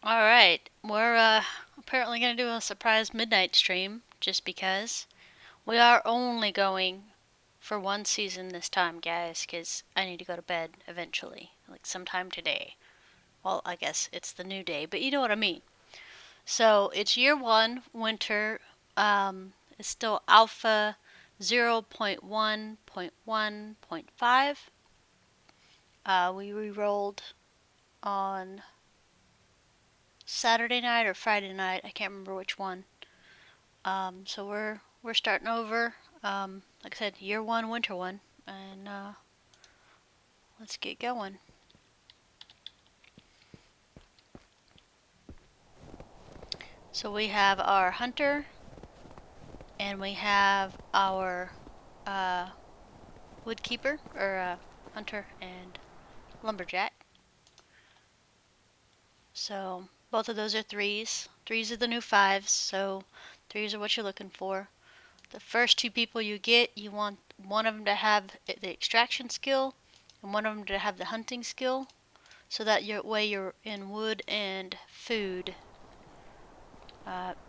Alright, we're apparently gonna do a surprise midnight stream just because. We are only going for one season this time, guys, because I need to go to bed eventually, like sometime today. Well, I guess it's the new day, but you know what I mean. So it's year one, winter. It's still alpha 0.1.1.5. We re-rolled on Saturday night or Friday night. I can't remember which one. So we're starting over. Like I said, year one, winter one, and let's get going. So we have our hunter, and we have our uh, woodkeeper, or hunter and lumberjack. So both of those are threes. Threes are the new fives, so threes are what you're looking for. The first two people you get, you want one of them to have the extraction skill and one of them to have the hunting skill, so that way you're in wood and food,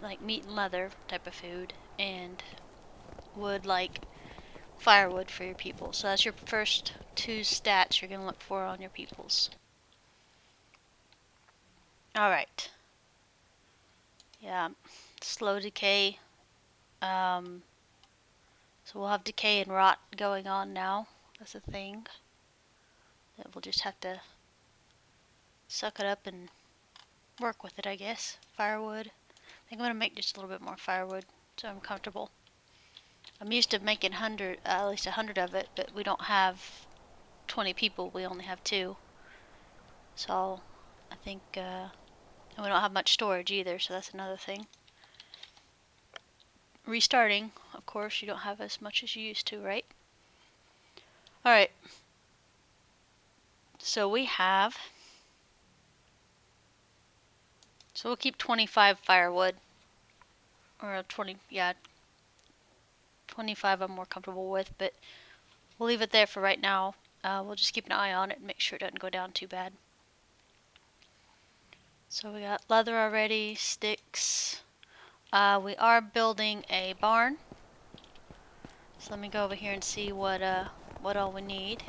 like meat and leather type of food, and wood like firewood for your people. So that's your first two stats you're going to look for on your peoples. Alright. Yeah, slow decay. Um, so we'll have decay and rot going on now. That's a thing. That we'll just have to suck it up and work with it, I guess. Firewood. I think I'm going to make just a little bit more firewood so I'm comfortable. I'm used to making at least 100 of it, but we don't have 20 people. We only have two. So I think, and we don't have much storage either, so that's another thing. Restarting, of course, you don't have as much as you used to, right? Alright. So we have, so we'll keep 25 firewood. Or 20, yeah, 25 I'm more comfortable with, but we'll leave it there for right now. We'll just keep an eye on it and make sure it doesn't go down too bad. So we got leather already, sticks. We are building a barn. So let me go over here and see what all we need.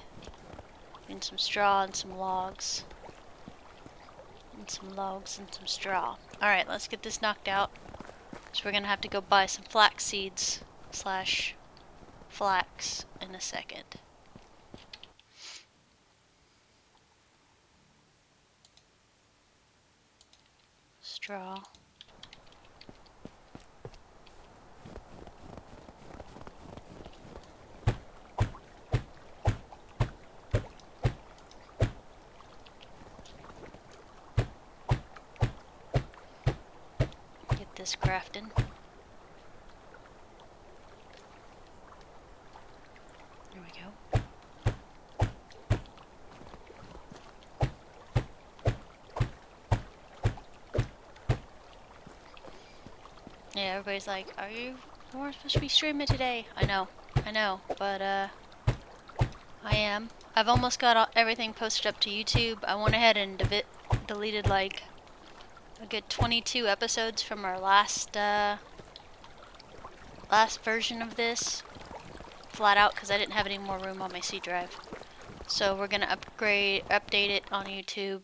And some straw and some logs. And some logs and some straw. Alright, let's get this knocked out. So we're gonna have to go buy some flax seeds slash flax in a second. Straw. Get this crafting. There we go. Yeah, everybody's like, are you more supposed to be streaming today? I know, but I am. I've almost got everything posted up to YouTube. I went ahead and deleted like a good 22 episodes from our last version of this, flat out, because I didn't have any more room on my C drive. So we're gonna update it on YouTube.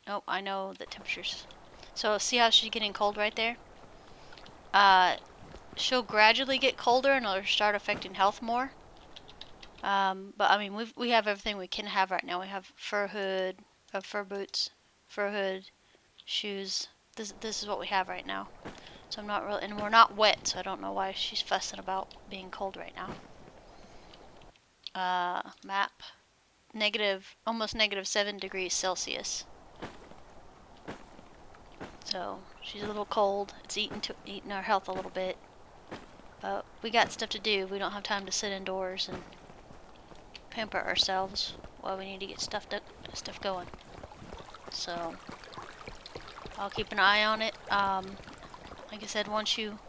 Oh, I know the temperatures. So see how she's getting cold right there? She'll gradually get colder and it'll start affecting health more. But I mean, we have everything we can have right now. We have fur hood, fur boots, fur hood, shoes. This is what we have right now. So I'm not really, and we're not wet, so I don't know why she's fussing about being cold right now. Map, almost -7 degrees Celsius. So she's a little cold. It's eating our health a little bit. But we got stuff to do. We don't have time to sit indoors and pamper ourselves while we need to get stuff going. So I'll keep an eye on it. Like I said, once you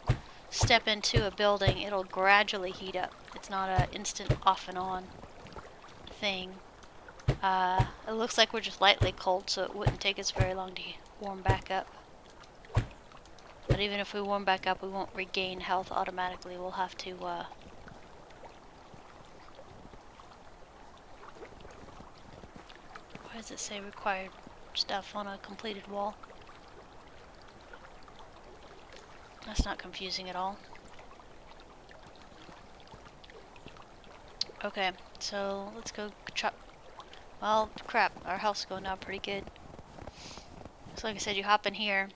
step into a building, it'll gradually heat up. It's not an instant off and on thing. It looks like we're just lightly cold, so it wouldn't take us very long to warm back up. But even if we warm back up, we won't regain health automatically. We'll have to, why does it say required stuff on a completed wall? That's not confusing at all. Okay, so let's go chop. Well, crap, our health's going down pretty good. So like I said, you hop in here,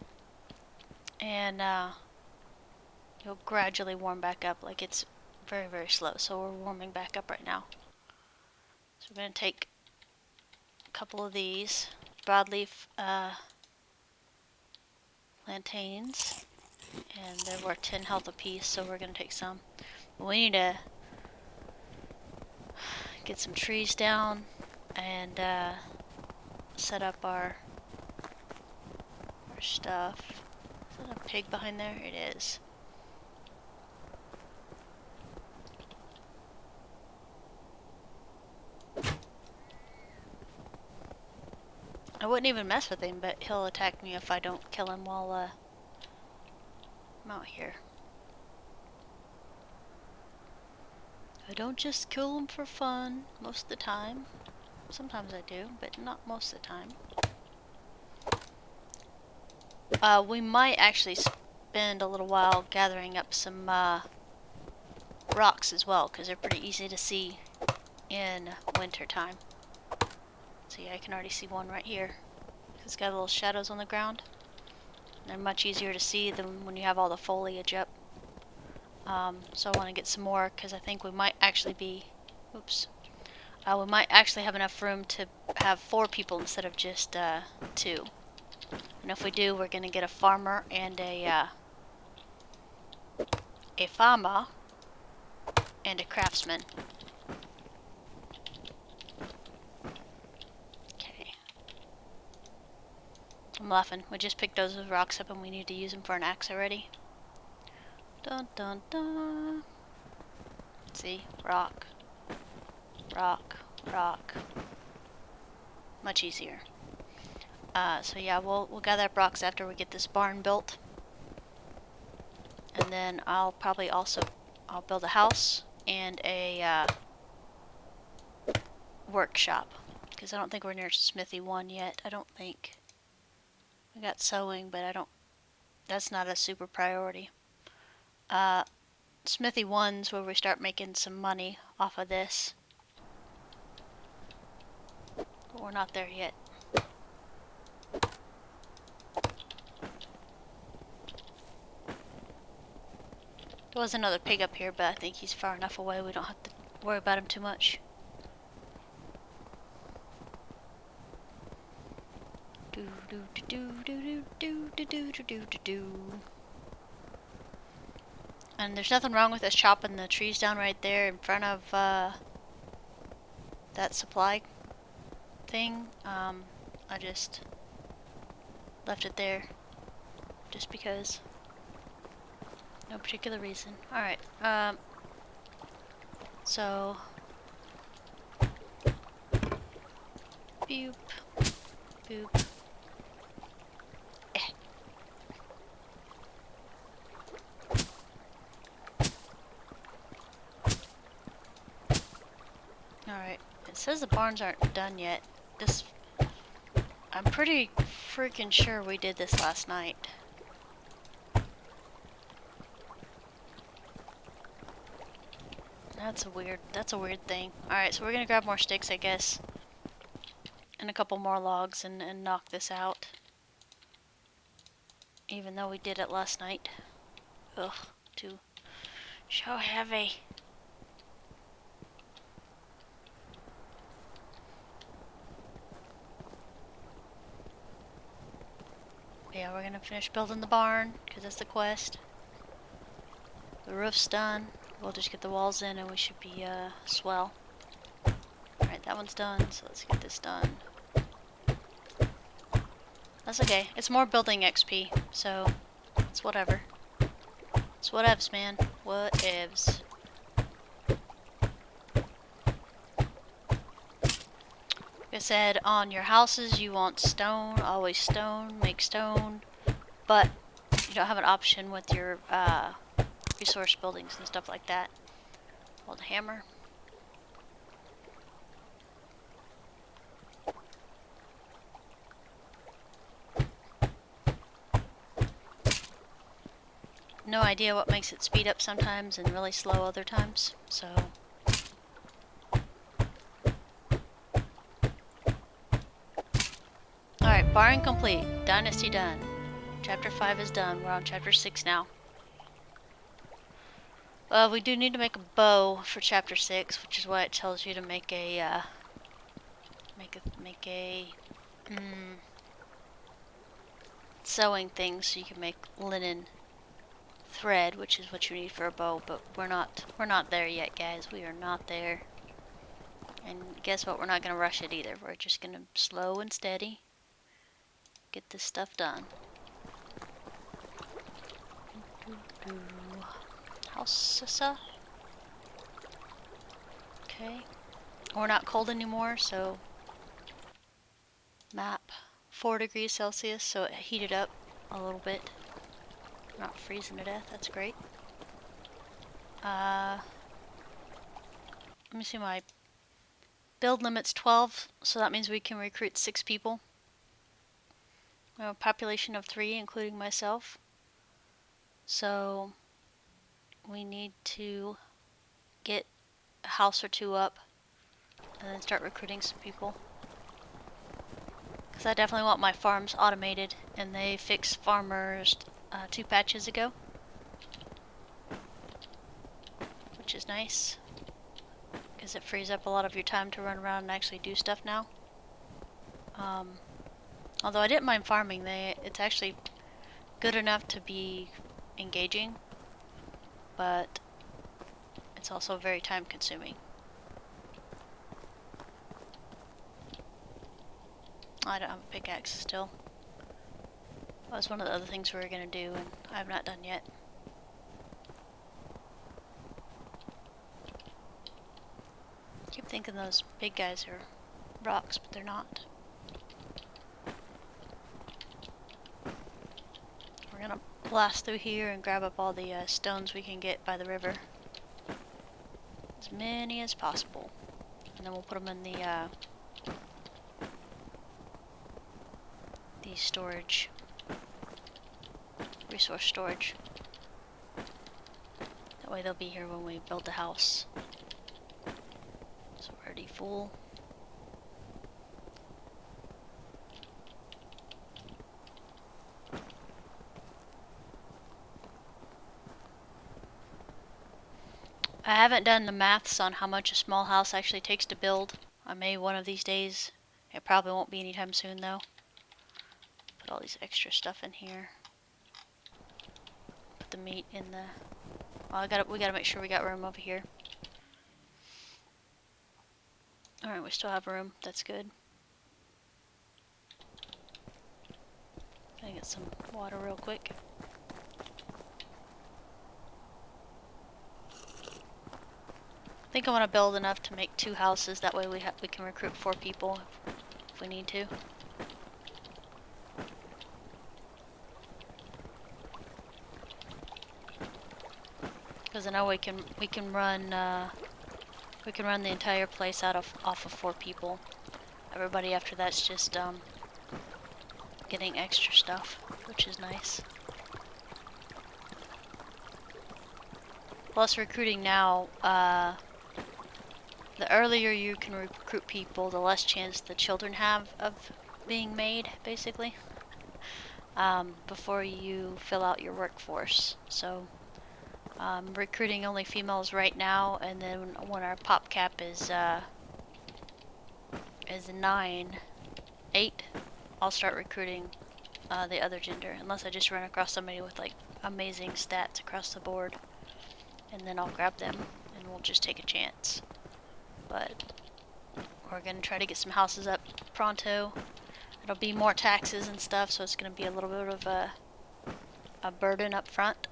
and you'll gradually warm back up. Like, it's very, very slow, so we're warming back up right now. So we're going to take a couple of these broadleaf plantains, and they're worth 10 health apiece, so we're going to take some. But we need to get some trees down and set up our stuff. Is that a pig behind there? It is. I wouldn't even mess with him, but he'll attack me if I don't kill him while I'm out here. I don't just kill him for fun most of the time. Sometimes I do, but not most of the time. We might actually spend a little while gathering up some rocks as well, because they're pretty easy to see in winter time. See, I can already see one right here. It's got little shadows on the ground. They're much easier to see than when you have all the foliage up. So I want to get some more, because I think we might actually be... Oops. We might actually have enough room to have 4 people instead of just 2. And if we do, we're going to get a farmer and a farmer and a craftsman. Okay. I'm laughing. We just picked those rocks up and we need to use them for an axe already. Dun dun dun. See? Rock. Rock. Rock. Much easier. So yeah, we'll gather up rocks after we get this barn built. And then I'll probably also build a house and a workshop, because I don't think we're near Smithy 1 yet. I don't think. We got sewing, but that's not a super priority. Smithy 1's where we start making some money off of this. But we're not there yet. There was another pig up here, but I think he's far enough away we don't have to worry about him too much. Do do do do do do do do do do. And there's nothing wrong with us chopping the trees down right there in front of that supply thing. I just left it there just because. No particular reason. Alright, so boop, boop. Alright, it says the barns aren't done yet. I'm pretty freaking sure we did this last night. That's a weird thing. Alright, so we're gonna grab more sticks, I guess. And a couple more logs and knock this out. Even though we did it last night. Ugh, too so heavy. Yeah, we're gonna finish building the barn, because that's the quest. The roof's done. We'll just get the walls in and we should be swell. Alright, that one's done, so let's get this done. That's okay. It's more building XP, so it's whatever. It's whatevs, man. Whatevs. Like I said, on your houses you want stone, always stone, make stone, but you don't have an option with your resource buildings and stuff like that. Hold a hammer. No idea what makes it speed up sometimes and really slow other times, so... Alright, barring complete. Dynasty done. Chapter 5 is done. We're on chapter 6 now. We do need to make a bow for chapter 6, which is why it tells you to make a, sewing thing so you can make linen thread, which is what you need for a bow, but we're not there yet, guys. We are not there. And guess what? We're not going to rush it either. We're just going to slow and steady get this stuff done. House Sissa. Okay. We're not cold anymore, so map 4 degrees Celsius, so it heated up a little bit. Not freezing to death, that's great. Let me see, my build limit's 12, so that means we can recruit 6 people. We have a population of 3, including myself. So we need to get a house or 2 up and then start recruiting some people. Because I definitely want my farms automated, and they fixed farmers 2 patches ago, which is nice because it frees up a lot of your time to run around and actually do stuff now. Although I didn't mind farming, it's actually good enough to be engaging, but it's also very time consuming. I don't have a pickaxe still. That was one of the other things we were going to do, and I have not done yet. I keep thinking those big guys are rocks, but they're not. We're going to blast through here and grab up all the stones we can get by the river. As many as possible. And then we'll put them in the storage. Resource storage. That way they'll be here when we build the house. So we're already full. I haven't done the maths on how much a small house actually takes to build. I may one of these days. It probably won't be anytime soon though. Put all these extra stuff in here. Put the meat in the... Well, we gotta make sure we got room over here. Alright, we still have room. That's good. Gotta get some water real quick. I think I want to build enough to make 2 houses. That way we can recruit 4 people if we need to. Because I know we can run the entire place off of 4 people. Everybody after that's just getting extra stuff, which is nice. Plus recruiting now, the earlier you can recruit people, the less chance the children have of being made, basically, before you fill out your workforce. So recruiting only females right now, and then when our pop cap is 8, I'll start recruiting the other gender, unless I just run across somebody with like amazing stats across the board, and then I'll grab them and we'll just take a chance. But we're gonna try to get some houses up pronto. It'll be more taxes and stuff, so it's gonna be a little bit of a burden up front,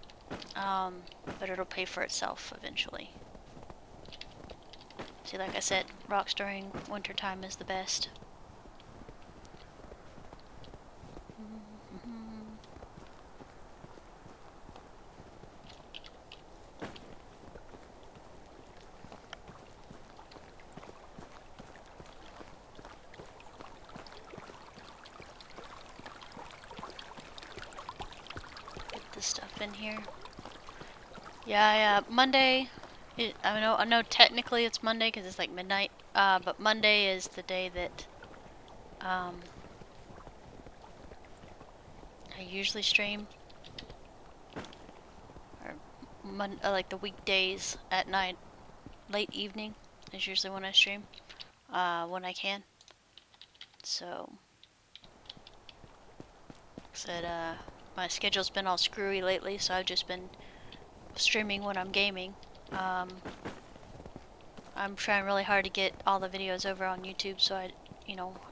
but it'll pay for itself eventually. See, like I said, rocks during winter time is the best. Get this stuff in here. Yeah, Monday. I know technically it's Monday because it's like midnight. But Monday is the day that I usually stream. Or like the weekdays at night, late evening is usually when I stream. When I can. So, said my schedule's been all screwy lately, so I've just been streaming when I'm gaming. I'm trying really hard to get all the videos over on YouTube so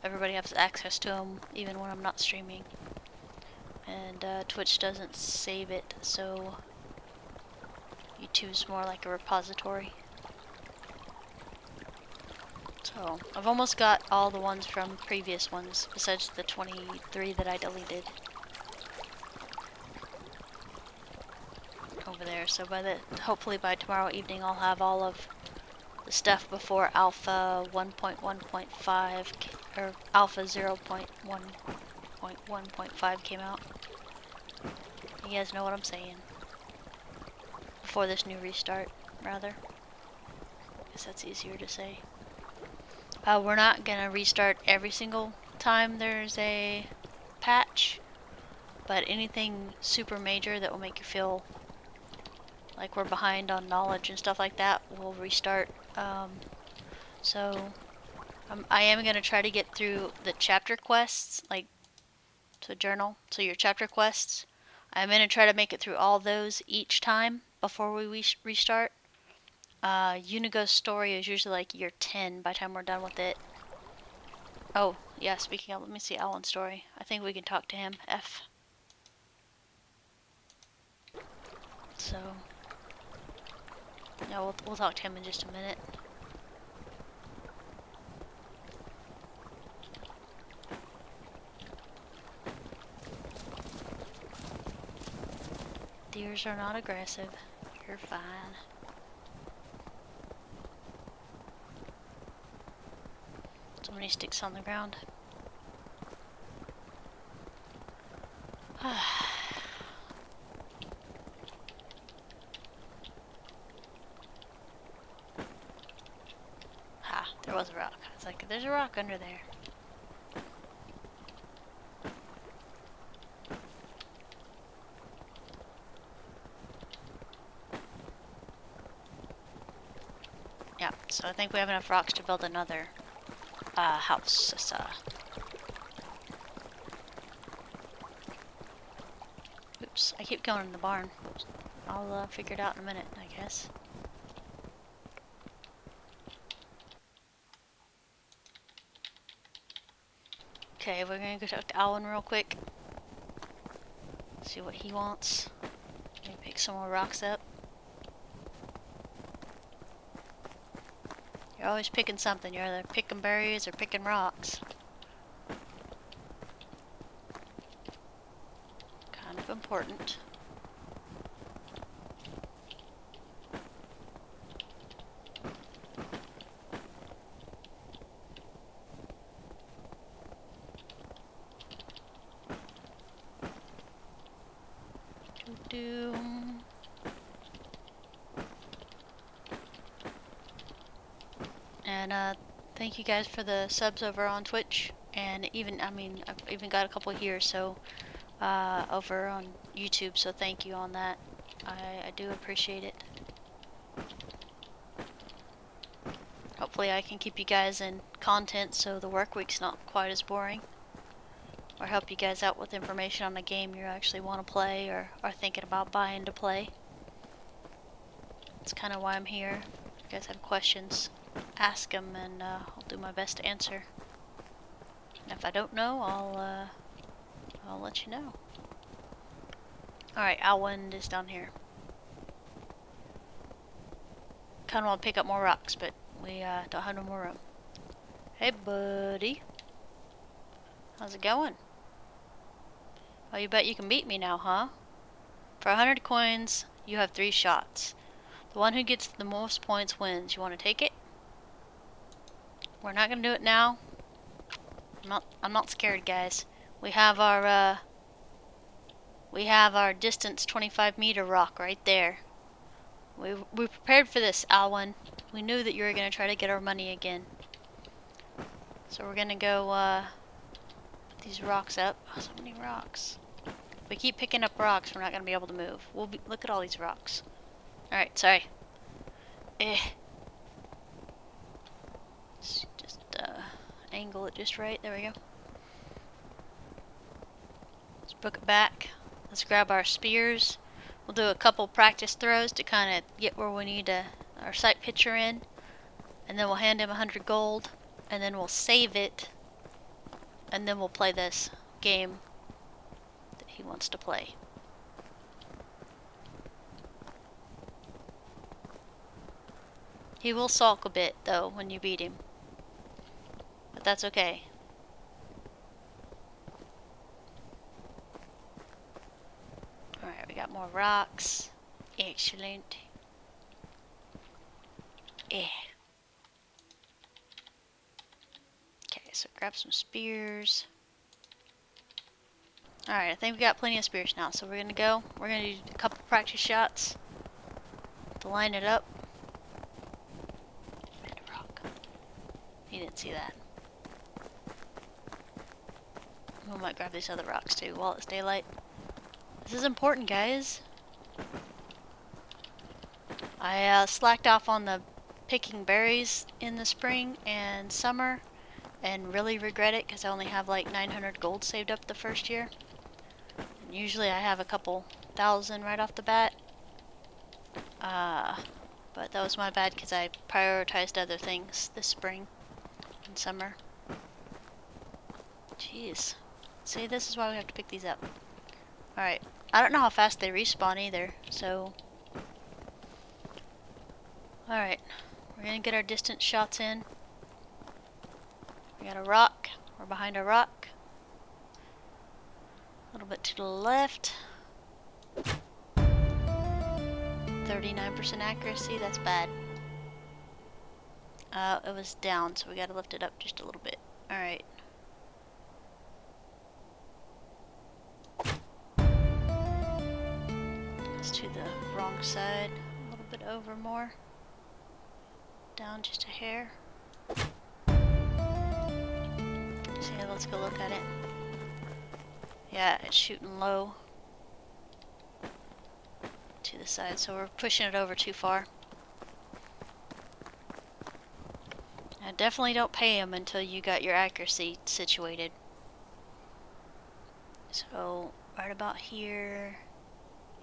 everybody has access to them even when I'm not streaming. And Twitch doesn't save it, so YouTube's more like a repository. So I've almost got all the ones from previous ones, besides the 23 that I deleted over there. So hopefully by tomorrow evening I'll have all of the stuff before Alpha 1.1.5 or Alpha 0.1.1.5 came out. You guys know what I'm saying. Before this new restart, rather. I guess that's easier to say. We're not gonna restart every single time there's a patch, but anything super major that will make you feel like we're behind on knowledge and stuff like that, we'll restart. So I am gonna try to get through the chapter quests, like to journal. So your chapter quests, I'm gonna try to make it through all those each time before we restart. Unigo's story is usually like year 10 by the time we're done with it. Oh, yeah, speaking of, let me see Alan's story. I think we can talk to him. F. So, yeah, we'll talk to him in just a minute. Deers are not aggressive. You're fine. So many sticks on the ground. There was a rock. I was like, there's a rock under there. Yeah, so I think we have enough rocks to build another house. Oops, I keep going in the barn. I'll figure it out in a minute, I guess. Okay, we're gonna go talk to Alan real quick. See what he wants. Maybe pick some more rocks up. You're always picking something. You're either picking berries or picking rocks. Kind of important. And thank you guys for the subs over on Twitch, and even I've even got a couple here, so over on YouTube. So thank you on that. I do appreciate it. Hopefully I can keep you guys in content so the work week's not quite as boring, or help you guys out with information on a game you actually want to play or are thinking about buying to play. That's kind of why I'm here. If you guys have questions, ask them, and I'll do my best to answer. And if I don't know, I'll let you know. Alright, Alwind is down here. Kind of want to pick up more rocks, but we don't have no more room. Hey, buddy. How's it going? Oh, Oh, you bet you can beat me now, huh? For 100 coins, you have 3 shots. The one who gets the most points wins. You want to take it? We're not gonna do it now. I'm not scared, guys. We have our distance 25-meter rock right there. We prepared for this, Alwyn. We knew that you were gonna try to get our money again. So we're gonna go put these rocks up. Oh, so many rocks. If we keep picking up rocks, we're not gonna be able to move. Look at all these rocks. All right, sorry. Let's just angle it just right. There we go. Let's book it back. Let's grab our spears. We'll do a couple practice throws to kind of get where we need our sight picture in. And then we'll hand him 100 gold. And then we'll save it. And then we'll play this game that he wants to play. He will sulk a bit, though, when you beat him. But that's okay. Alright, we got more rocks. Excellent. Okay, so grab some spears. Alright, I think we got plenty of spears now, so we're gonna do a couple practice shots to line it up. Rock. You didn't see that. We might grab these other rocks too while it's daylight. This is important, guys. I slacked off on the picking berries in the spring and summer and really regret it because I only have like 900 gold saved up the first year. And usually I have a couple thousand right off the bat. But that was my bad because I prioritized other things this spring and summer. Jeez. See, this is why we have to pick these up. Alright. I don't know how fast they respawn either, so... Alright. We're gonna get our distance shots in. We got a rock. We're behind a rock. A little bit to the left. 39% accuracy, that's bad. It was down, so we gotta lift it up just a little bit. Alright. It's to the wrong side. A little bit over more. Down just a hair. So yeah, let's go look at it. Yeah, it's shooting low to the side, so we're pushing it over too far. Now definitely don't pay him until you got your accuracy situated. So right about here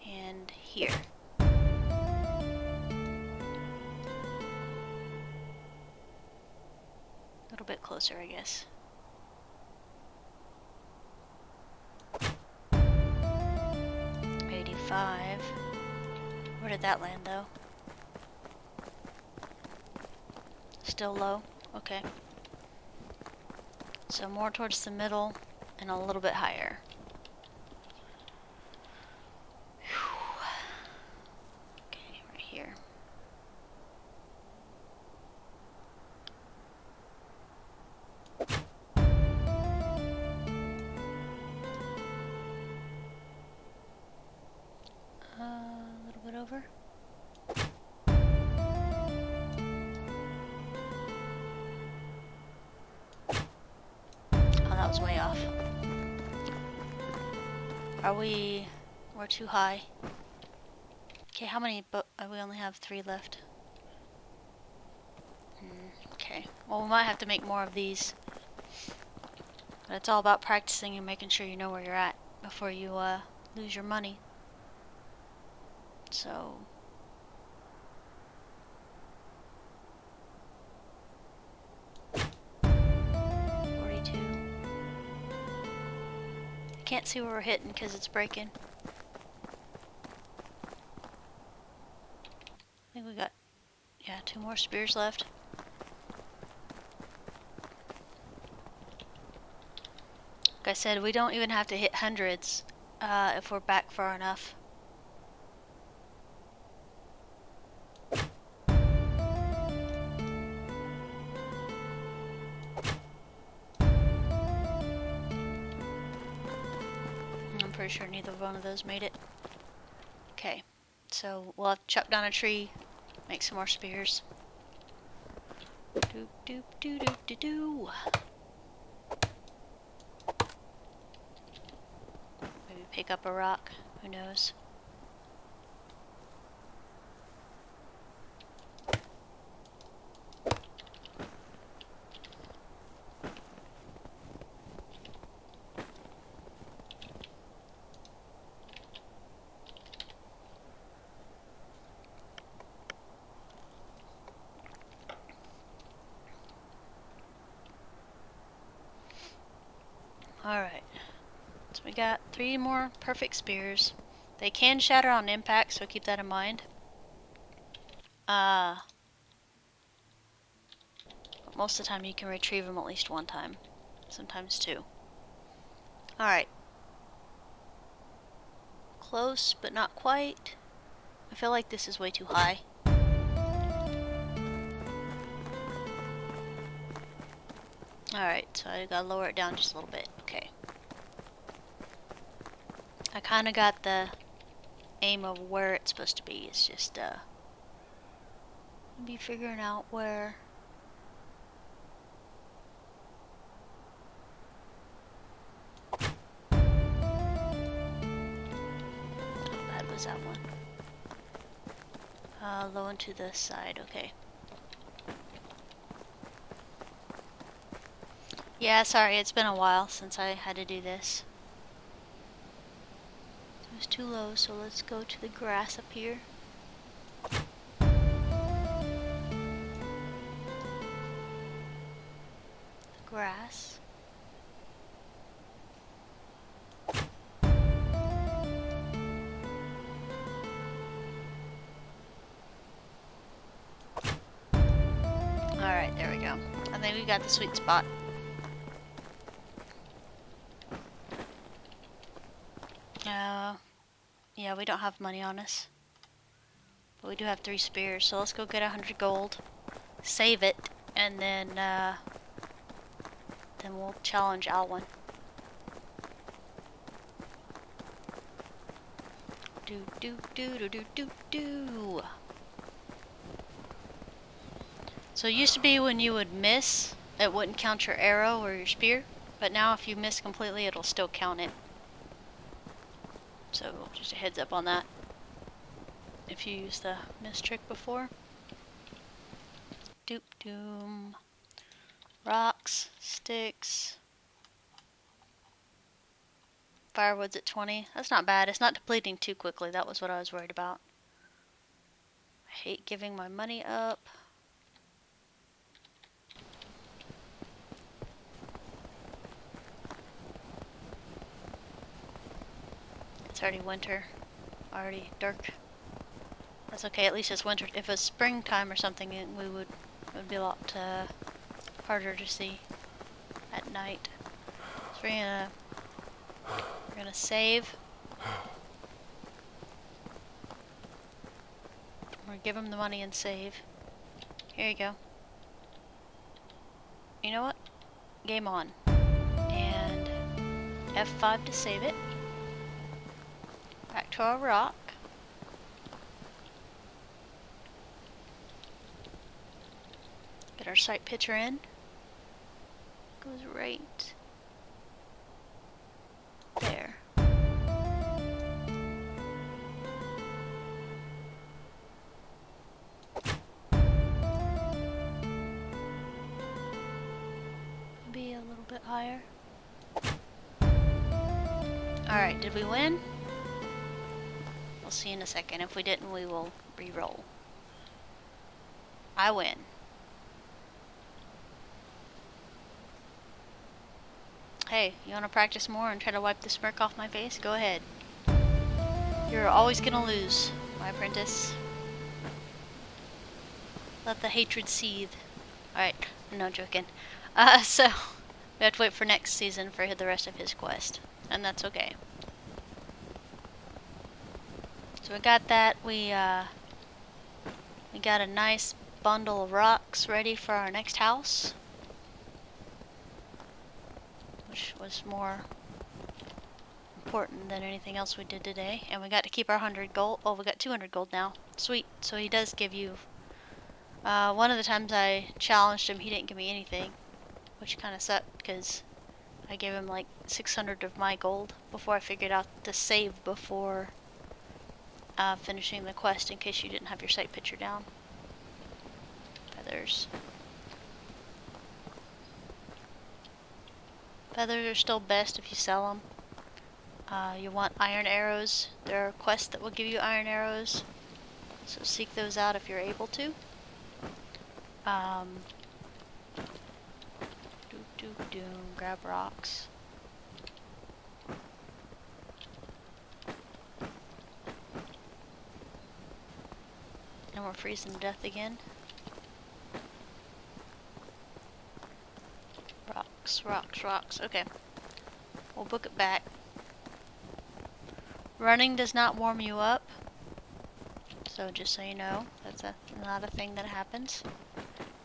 and here. A little bit closer, I guess. $85. Where did that land, though? Still low? Okay. So more towards the middle and a little bit higher. Okay, right here. A little bit over. Oh, that was way off. We're too high. Okay, how many, we only have 3 left. Okay, well we might have to make more of these. But it's all about practicing and making sure you know where you're at before you lose your money. So... Can't see where we're hitting because it's breaking. I think we got, yeah, 2 more spears left. Like I said, we don't even have to hit hundreds if we're back far enough. I'm pretty sure neither one of those made it. Okay, so we'll have to chop down a tree, make some more spears. Doop doop doo doop doo doo. Maybe pick up a rock, who knows. Alright, so we got 3 more perfect spears. They can shatter on impact, so keep that in mind. But most of the time you can retrieve them at least 1 time. Sometimes 2. Alright. Close, but not quite. I feel like this is way too high. Alright, so I gotta lower it down just a little bit. Okay. I kinda got the aim of where it's supposed to be. It's just, be figuring out where. How bad was that one? Low and to the side, okay. Yeah, sorry, it's been a while since I had to do this. It was too low, so let's go to the grass up here. The grass. Alright, there we go. I think we got the sweet spot. Yeah, we don't have money on us. But we do have 3 spears, so let's go get 100 gold. Save it, and then we'll challenge Alwyn. Do do do do do do do. So it used to be when you would miss, it wouldn't count your arrow or your spear, but now if you miss completely, it'll still count it. So just a heads up on that. If you used the miss trick before. Doop doom. Rocks, sticks. Firewood's at 20. That's not bad. It's not depleting too quickly. That was what I was worried about. I hate giving my money up. It's already winter. Already dark. That's okay, at least it's winter. If it's springtime or something, it would be a lot harder to see at night. So we're gonna save. We're gonna give him the money and save. Here you go. You know what? Game on. And F5 to save it. Back to our rock. Get our sight picture in. Goes right there. Be a little bit higher. Alright, did we win? We'll see in a second. If we didn't, we will re-roll. I win. Hey, you want to practice more and try to wipe the smirk off my face? Go ahead. You're always gonna lose, my apprentice. Let the hatred seethe. Alright, no joking. So, we have to wait for next season for the rest of his quest. And that's okay. So we got that. We got a nice bundle of rocks ready for our next house, which was more important than anything else we did today. And we got to keep our 100 gold. Oh, we got 200 gold now. Sweet. So he does give you. One of the times I challenged him, he didn't give me anything, which kind of sucked because I gave him like 600 of my gold before I figured out to save before finishing the quest in case you didn't have your site picture down. Feathers. Feathers are still best if you sell them. You want iron arrows. There are quests that will give you iron arrows, so seek those out if you're able to. Grab rocks. And we're freezing to death again. Rocks. Okay. We'll book it back. Running does not warm you up. So just so you know, that's not a thing that happens.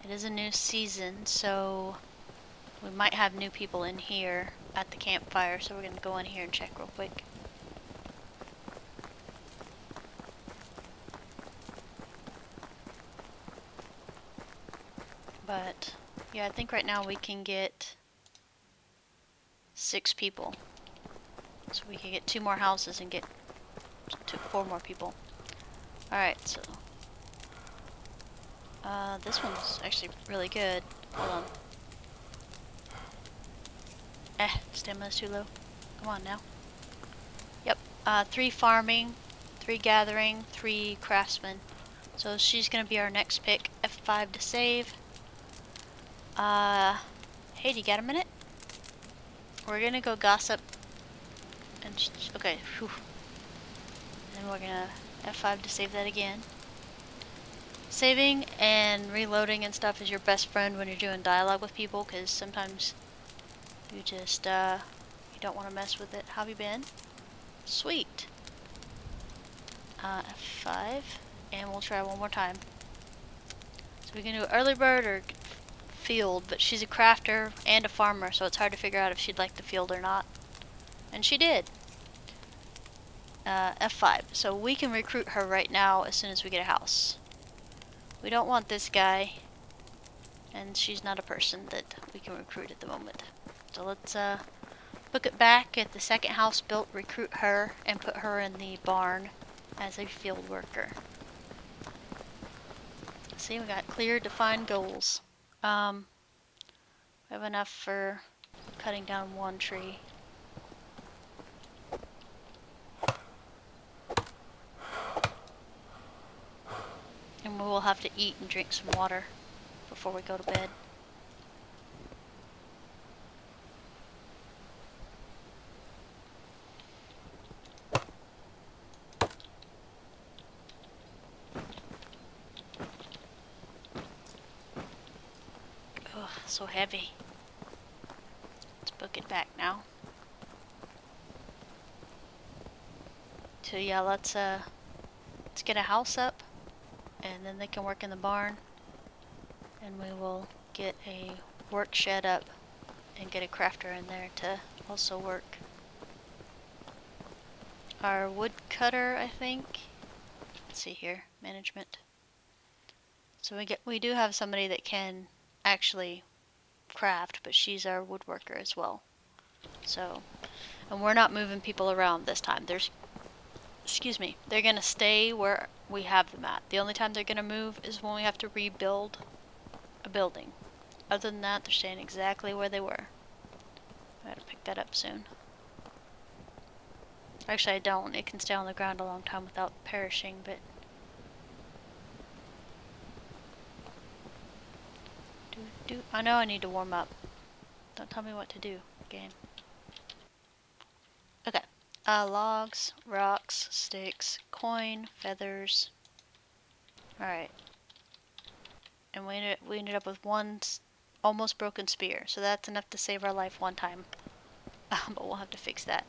It is a new season, so we might have new people in here at the campfire, so we're going to go in here and check real quick. But, yeah, I think right now we can get 6 people. So we can get 2 more houses and get 4 more people. Alright, so... this one's actually really good. Hold on. Stamina's too low. Come on now. Yep, 3 farming, 3 gathering, 3 craftsmen. So she's gonna be our next pick. F5 to save. Hey, do you got a minute? We're gonna go gossip. And okay, whew. Then we're gonna F5 to save that again. Saving and reloading and stuff is your best friend when you're doing dialogue with people, because sometimes you just, you don't want to mess with it. How have you been? Sweet. F5, and we'll try one more time. So we can do early bird or field, but she's a crafter and a farmer, so it's hard to figure out if she'd like the field or not. And she did. F5. So we can recruit her right now as soon as we get a house. We don't want this guy, and she's not a person that we can recruit at the moment. So let's book it back, get the second house built, recruit her, and put her in the barn as a field worker. See, we got clear, defined goals. We have enough for cutting down 1 tree. And we will have to eat and drink some water before we go to bed. Ugh, so heavy. Let's book it back now. So yeah, let's get a house up, and then they can work in the barn, and we will get a work shed up and get a crafter in there to also work. Our woodcutter, I think. Let's see here, management. So we do have somebody that can actually craft, but she's our woodworker as well. So, and we're not moving people around this time. They're gonna stay where we have them at. The only time they're gonna move is when we have to rebuild a building. Other than that, they're staying exactly where they were. I gotta pick that up soon. Actually, I don't. It can stay on the ground a long time without perishing, but... I know I need to warm up. Don't tell me what to do, game. Okay. Logs, rocks, sticks, coin, feathers. Alright. And we ended up with 1 almost broken spear, so that's enough to save our life 1 time. But we'll have to fix that.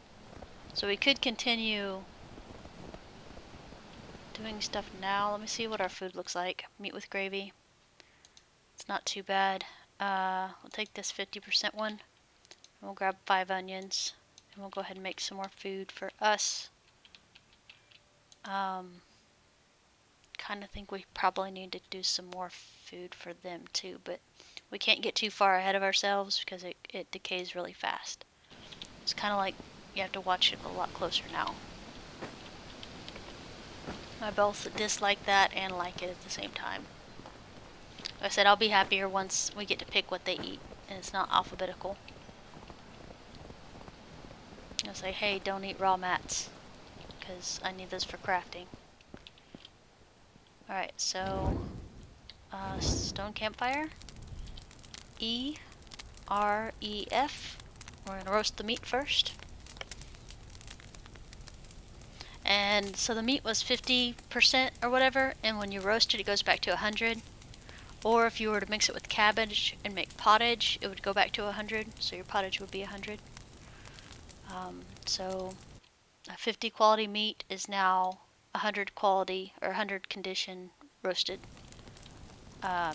So we could continue doing stuff now. Let me see what our food looks like. Meat with gravy. It's not too bad. We'll take this 50% one. And we'll grab 5 onions. And we'll go ahead and make some more food for us. Kind of think we probably need to do some more food for them too, but we can't get too far ahead of ourselves because it decays really fast. It's kind of like you have to watch it a lot closer now. I both dislike that and like it at the same time. Like I said, I'll be happier once we get to pick what they eat and it's not alphabetical. I'll say, hey, don't eat raw mats because I need those for crafting. Alright, so stone campfire. E-R-E-F. We're going to roast the meat first. And so the meat was 50% or whatever, and when you roast it, it goes back to 100. Or if you were to mix it with cabbage and make pottage, it would go back to 100, so your pottage would be 100. So a 50 quality meat is now 100 quality or 100 condition roasted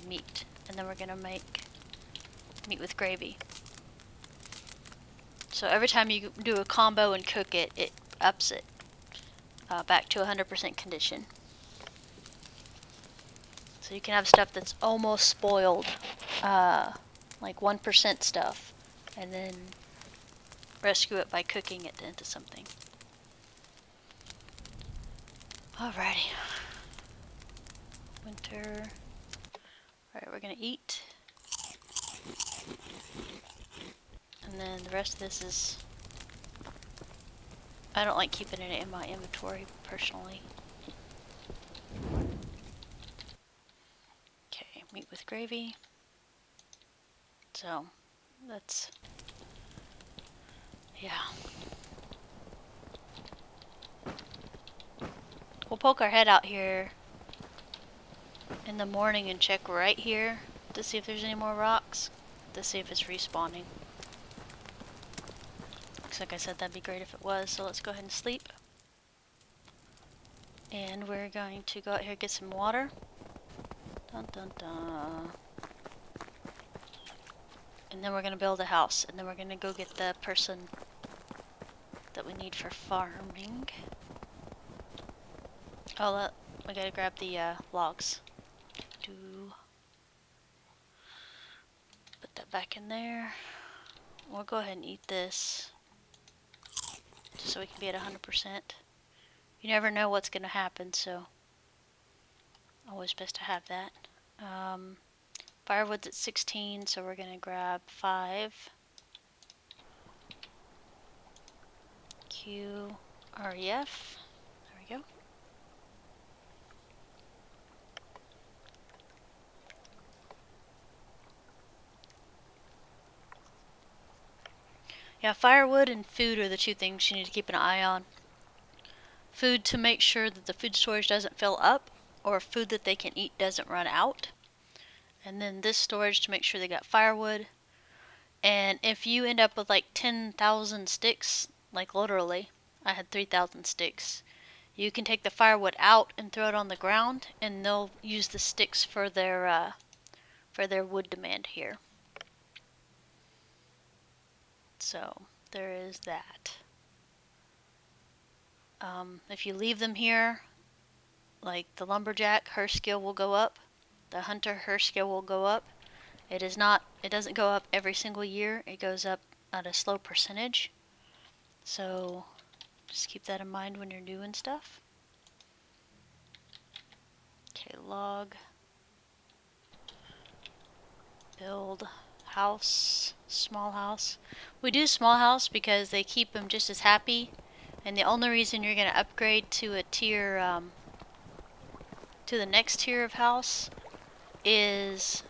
meat. And then we're going to make meat with gravy. So every time you do a combo and cook it, it ups it back to 100% condition. So you can have stuff that's almost spoiled, like 1% stuff, and then rescue it by cooking it into something. Alrighty. Winter. Alright, we're gonna eat. And then the rest of this is... I don't like keeping it in my inventory, personally. Okay, meat with gravy. So, that's... yeah. We'll poke our head out here in the morning and check right here to see if there's any more rocks, to see if it's respawning. Looks like I said that'd be great if it was, so let's go ahead and sleep. And we're going to go out here and get some water. Dun dun dun. And then we're going to build a house, and then we're going to go get the person that we need for farming. Oh, we gotta grab the logs. Put that back in there. We'll go ahead and eat this, just so we can be at 100%. You never know what's gonna happen, so always best to have that. Firewood's at 16, so we're gonna grab 5. Q-R-E-F. There we go. Yeah, firewood and food are the 2 things you need to keep an eye on. Food to make sure that the food storage doesn't fill up, or food that they can eat doesn't run out. And then this storage to make sure they got firewood. And if you end up with like 10,000 sticks, like literally, I had 3,000 sticks, you can take the firewood out and throw it on the ground, and they'll use the sticks for their wood demand here. So there is that. If you leave them here, like the lumberjack, her skill will go up. The hunter, her skill will go up. It doesn't go up every single year. It goes up at a slow percentage. So just keep that in mind when you're doing stuff. Okay, log. Build house, small house. We do small house because they keep them just as happy, and the only reason you're going to upgrade to a tier, to the next tier of house is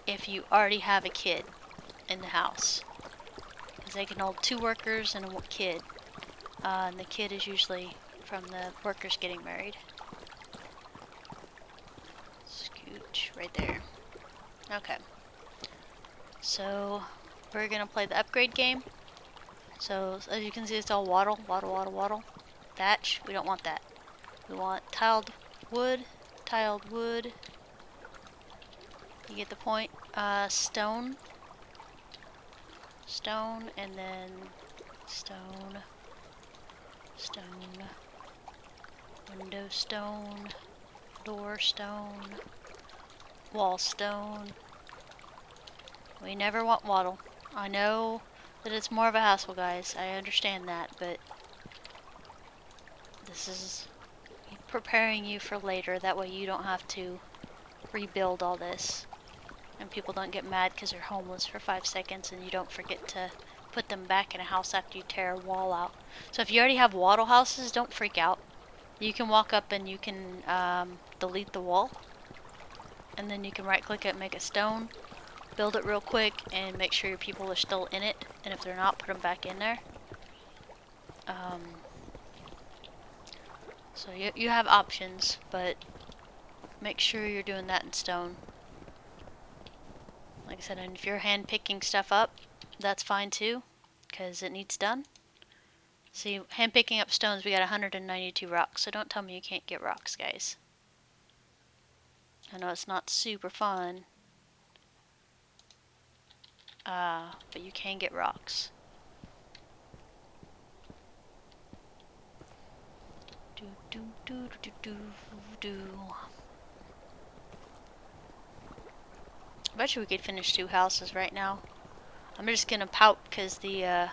if you already have a kid in the house, because they can hold 2 workers and a kid, and the kid is usually from the workers getting married. Scooch right there. Okay. So we're gonna play the upgrade game. So as you can see, it's all wattle, wattle, wattle, wattle. Thatch, we don't want that. We want tiled wood, tiled wood. You get the point. Stone. Stone, and then stone. Stone. Window stone. Door stone. Wall stone. We never want wattle. I know that it's more of a hassle, guys. I understand that, but this is preparing you for later. That way you don't have to rebuild all this. And people don't get mad because they're homeless for 5 seconds and you don't forget to put them back in a house after you tear a wall out. So if you already have wattle houses, don't freak out. You can walk up and you can delete the wall. And then you can right click it, make a stone. Build it real quick and make sure your people are still in it. And if they're not, put them back in there. So you have options, but make sure you're doing that in stone. Like I said, and if you're hand picking stuff up, that's fine too, because it needs done. See, hand picking up stones, we got 192 rocks, so don't tell me you can't get rocks, guys. I know it's not super fun, but you can get rocks. Do do do do do do. I bet you we could finish 2 houses right now. I'm just gonna pout because the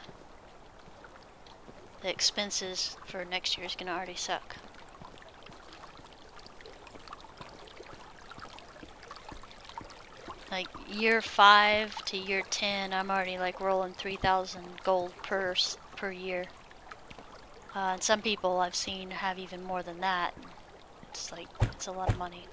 expenses for next year is gonna already suck. Like year 5 to year 10, I'm already like rolling 3,000 gold per year. And some people I've seen have even more than that. It's like, it's a lot of money.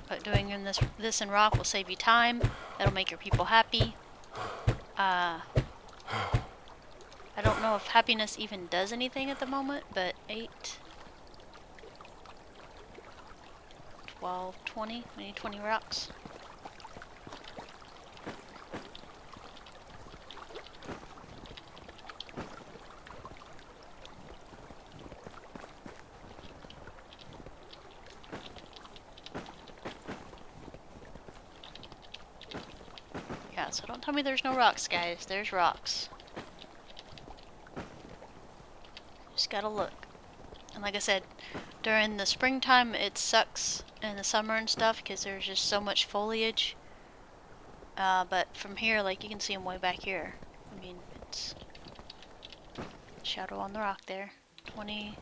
But doing this in rock will save you time. It'll make your people happy. I don't know if happiness even does anything at the moment, but 8, 12, 20. We need 20 rocks. Yeah, so don't tell me there's no rocks, guys. There's rocks. Just gotta look. And like I said, during the springtime it sucks, and the summer and stuff, because there's just so much foliage. But from here, like, you can see them way back here. I mean, it's shadow on the rock there. 20.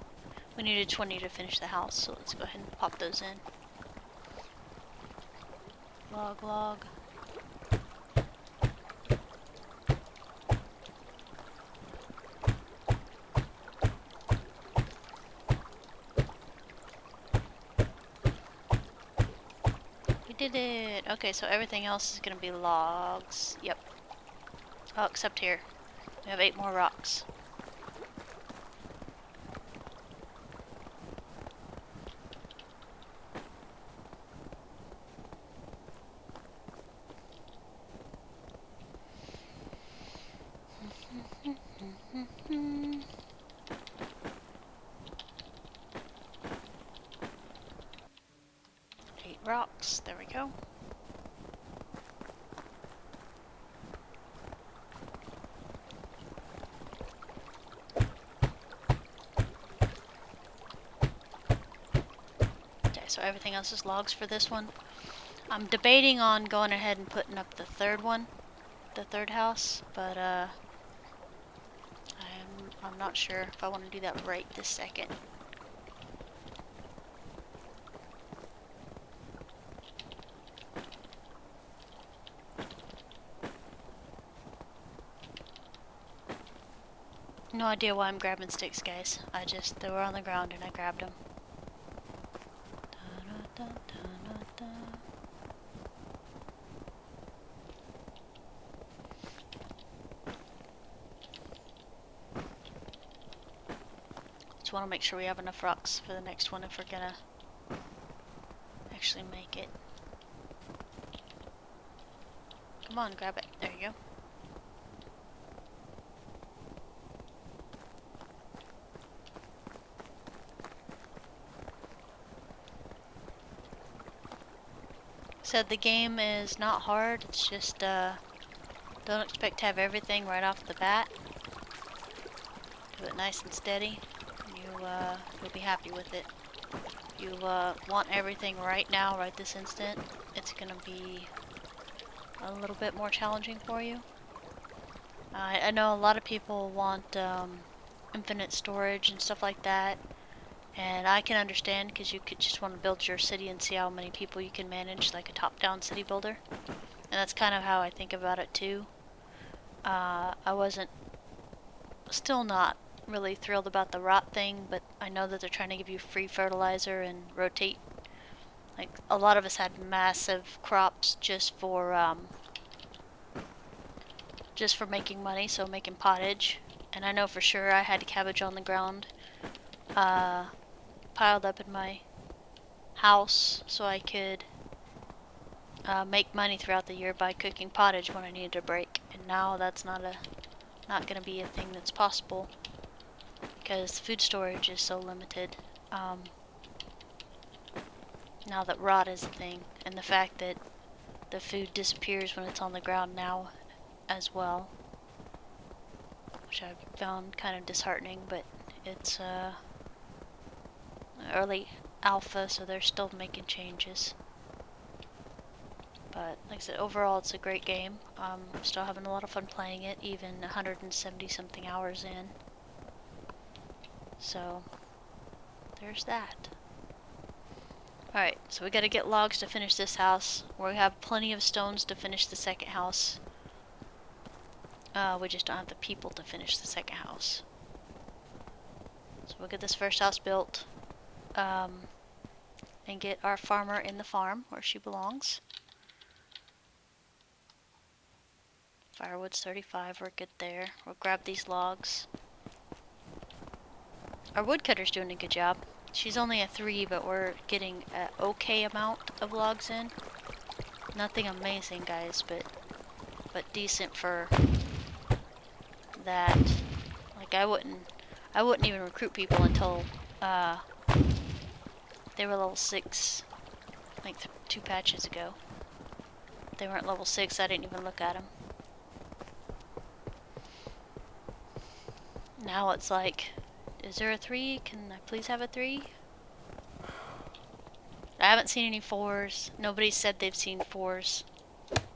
We needed 20 to finish the house, so let's go ahead and pop those in. Log, log. We did it! Okay, so everything else is gonna be logs. Yep. Oh, except here. We have 8 more rocks. Rocks, there we go. Okay, so everything else is logs for this one. I'm debating on going ahead and putting up the third one, the third house, but I'm not sure if I want to do that right this second. No idea why I'm grabbing sticks, guys. They were on the ground and I grabbed them. Just want to make sure we have enough rocks for the next one if we're gonna actually make it. Come on, grab it. There you go. Said the game is not hard, it's just don't expect to have everything right off the bat. Do it nice and steady. You'll be happy with it. You want everything right now, right this instant, it's gonna be a little bit more challenging for you. I know a lot of people want infinite storage and stuff like that, and I can understand because you could just want to build your city and see how many people you can manage, like a top-down city builder. And that's kind of how I think about it too. Still not really thrilled about the rot thing, but I know that they're trying to give you free fertilizer and rotate. Like, a lot of us had massive crops just for making money, so making pottage. And I know for sure I had cabbage on the ground piled up in my house so I could make money throughout the year by cooking pottage when I needed a break. And now that's not going to be a thing that's possible because food storage is so limited. Now that rot is a thing, and the fact that the food disappears when it's on the ground now as well, which I've found kind of disheartening, but it's early alpha, so they're still making changes. But like I said, overall it's a great game. I'm still having a lot of fun playing it, even 170 something hours in. So there's that. Alright, so we gotta get logs to finish this house. We have plenty of stones to finish the second house. We just don't have the people to finish the second house. So we'll get this first house built, and get our farmer in the farm where she belongs. Firewood's 35, we're good there. We'll grab these logs. Our woodcutter's doing a good job. She's only a 3, but we're getting an okay amount of logs in. Nothing amazing, guys, but decent for that. Like, I wouldn't even recruit people until they were level 6, like 2 patches ago. If they weren't level 6, I didn't even look at them. Now it's like, is there a 3? Can I please have a 3? I haven't seen any 4s. Nobody said they've seen 4s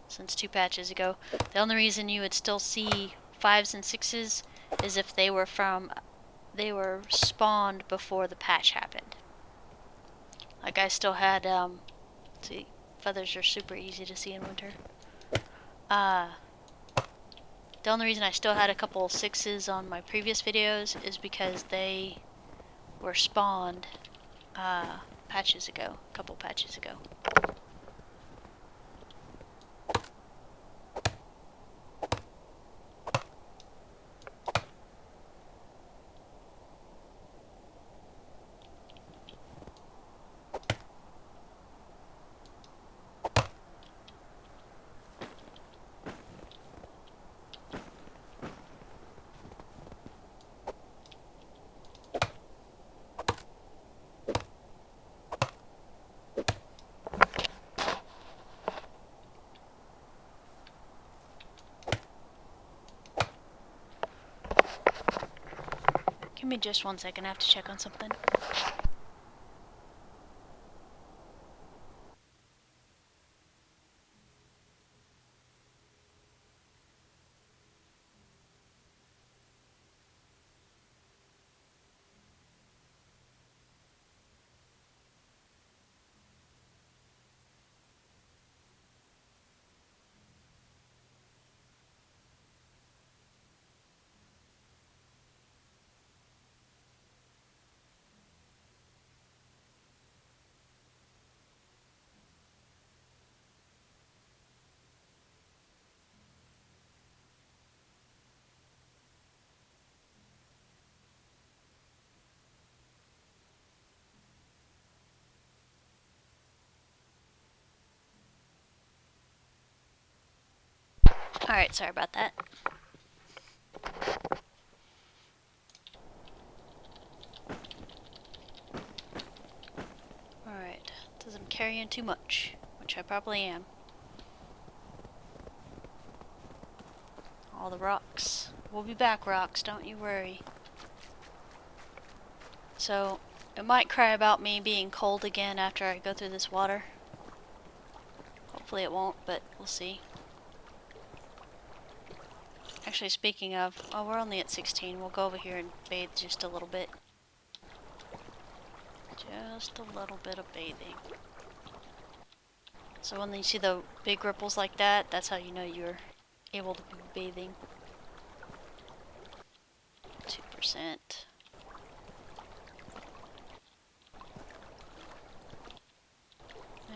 since 2 patches ago. The only reason you would still see 5s and 6s is if they were spawned before the patch happened. Like, I still had, see, feathers are super easy to see in winter. The only reason I still had a couple 6s on my previous videos is because they were spawned, patches ago, a couple patches ago. Give me just 1 second, I have to check on something. Alright, sorry about that. Alright, says I'm carrying too much, which I probably am. All the rocks. We'll be back, rocks, don't you worry. So, it might cry about me being cold again after I go through this water. Hopefully it won't, but we'll see. Actually, speaking of, oh, we're only at 16. We'll go over here and bathe just a little bit. Just a little bit of bathing. So when you see the big ripples like that, that's how you know you're able to be bathing. 2%.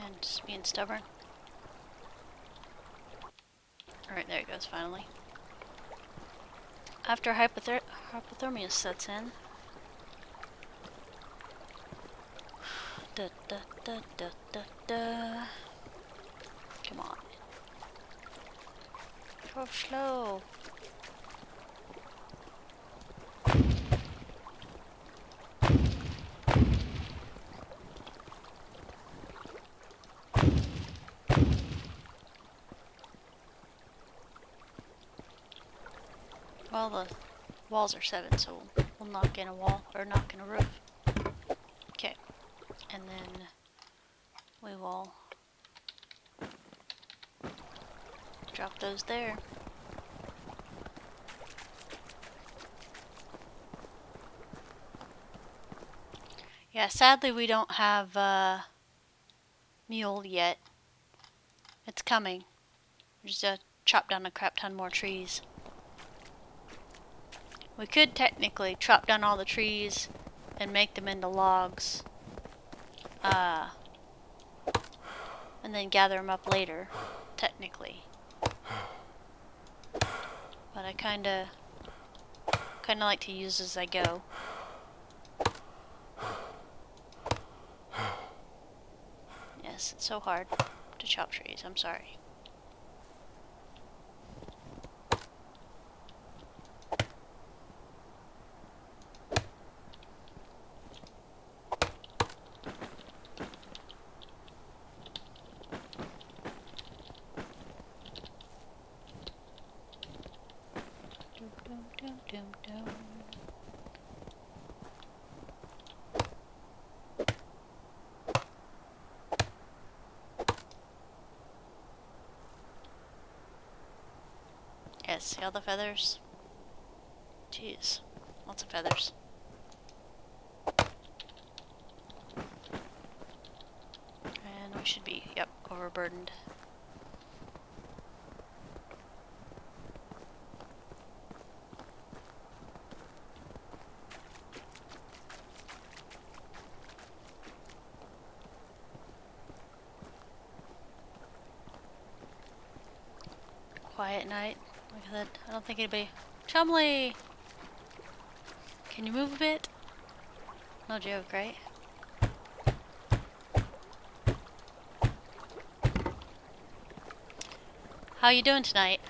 And just being stubborn. Alright, there it goes, finally. After hypothermia sets in. Da da da da da da. Come on. Go slow. Well, the walls are 7, so we'll knock in a wall, or knock in a roof. Okay, and then we will drop those there. Yeah, sadly we don't have mule yet. It's coming. We just chop down a crap ton more trees. We could technically chop down all the trees and make them into logs. And then gather them up later, technically. But I kinda like to use as I go. Yes, it's so hard to chop trees, I'm sorry. Yes, see all the feathers? Jeez, lots of feathers. And we should be, yep, overburdened. Quiet night. Like I said, I don't think anybody... Chumley! Can you move a bit? No joke, right? How you doing tonight?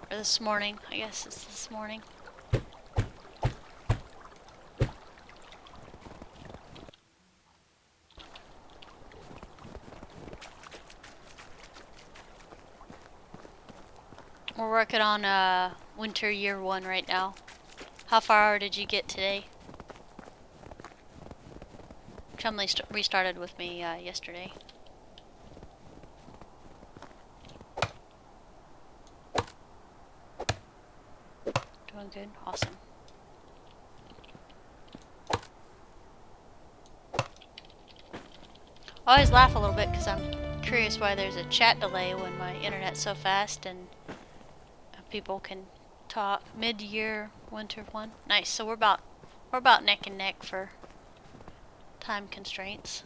Or this morning? I guess it's this morning. We're working on winter year 1 right now. How far did you get today? Chumley restarted with me yesterday. Doing good? Awesome. I always laugh a little bit because I'm curious why there's a chat delay when my internet's so fast and people can talk. Mid-year winter 1. Nice. So we're about neck and neck for time constraints.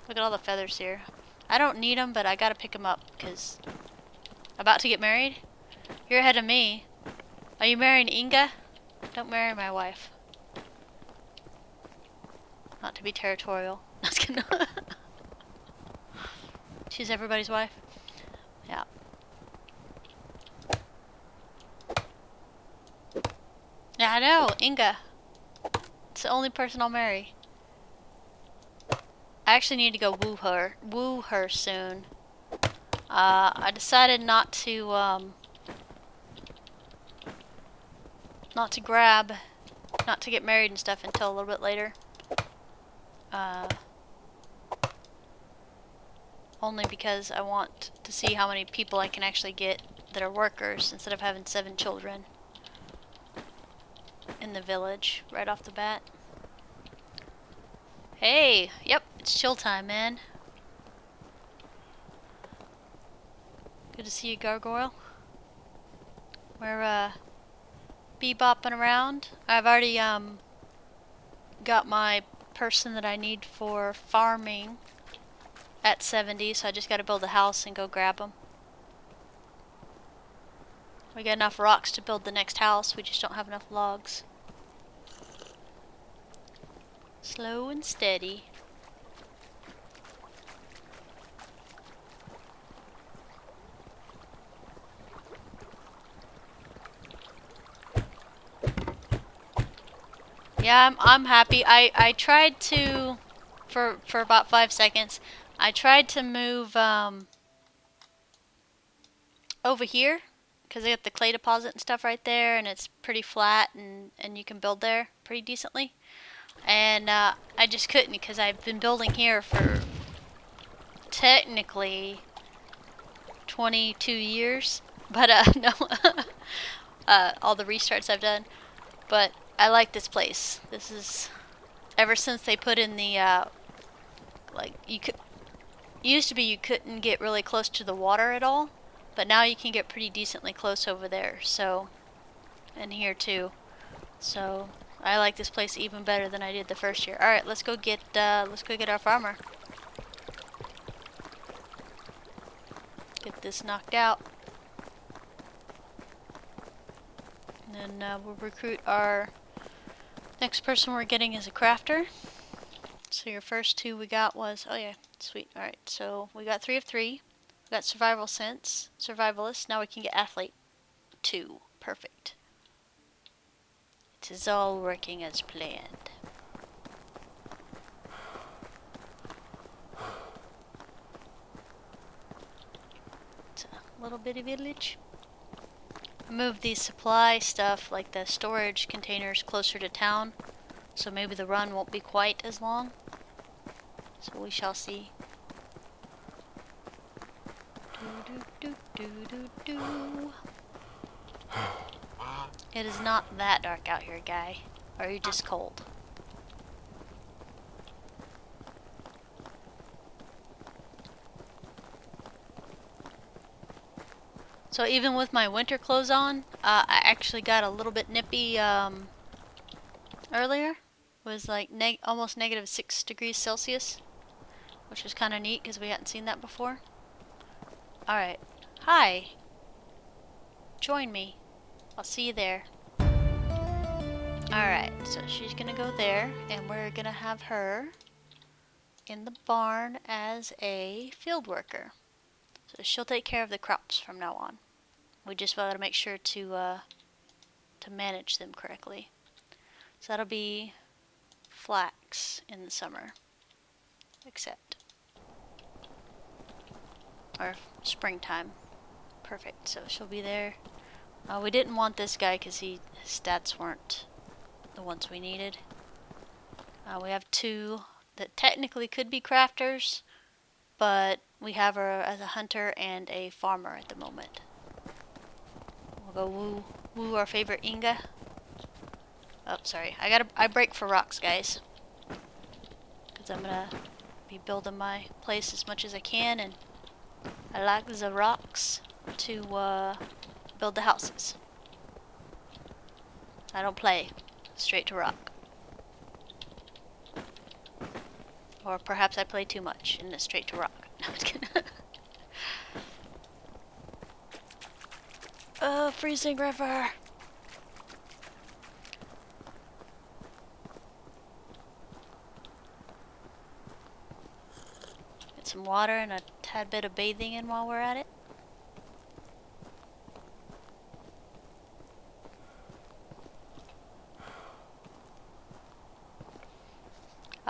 Look at all the feathers here. I don't need them, but I gotta pick them up because about to get married. You're ahead of me. Are you marrying Inga? Don't marry my wife. Not to be territorial. She's everybody's wife. Yeah. Yeah, I know, Inga. It's the only person I'll marry. I actually need to go woo her soon. I decided not to get married and stuff until a little bit later. Only because I want to see how many people I can actually get that are workers instead of having 7 children in the village right off the bat. Hey, yep, it's chill time, man. Good to see you, Gargoyle. We're bebopping around. I've already got my person that I need for farming at 70, so I just gotta build a house and go grab them. We got enough rocks to build the next house, we just don't have enough logs. Slow and steady. Yeah, I'm happy. I tried to, for about 5 seconds, I tried to move over here, because they got the clay deposit and stuff right there, and it's pretty flat, and you can build there pretty decently. And I just couldn't, because I've been building here for technically 22 years, but no, all the restarts I've done. But I like this place. This is, ever since they put in the like, used to be you couldn't get really close to the water at all, but now you can get pretty decently close over there. So, and here too. So I like this place even better than I did the first year. All right, let's go get our farmer. Get this knocked out, and then we'll recruit our next person. We're getting is a crafter. So your first 2 we got was, oh yeah, sweet. All right, so we got 3 of 3. We got survival sense, survivalist. Now we can get athlete 2. Perfect. It is all working as planned. It's a little bitty village. I moved these supply stuff, like the storage containers, closer to town, so maybe the run won't be quite as long. So we shall see. It is not that dark out here, guy. Or are you just cold? So even with my winter clothes on, I actually got a little bit nippy earlier. It was like almost negative 6 degrees Celsius, which was kind of neat because we hadn't seen that before. Alright. Hi. Join me. I'll see you there. Alright, so she's gonna go there, and we're gonna have her in the barn as a field worker. So she'll take care of the crops from now on. We just gotta make sure to manage them correctly. So that'll be flax in the summer. Except. Or springtime. Perfect, so she'll be there. We didn't want this guy because his stats weren't the ones we needed. We have 2 that technically could be crafters, but we have her as a hunter and a farmer at the moment. We'll go woo our favorite Inga. Oh, sorry. I break for rocks, guys. Because I'm gonna be building my place as much as I can, and I like the rocks to build the houses. I don't play. Straight to rock. Or perhaps I play too much and it's straight to rock. No, I'm just kidding. Oh, freezing river. Get some water and a tad bit of bathing in while we're at it.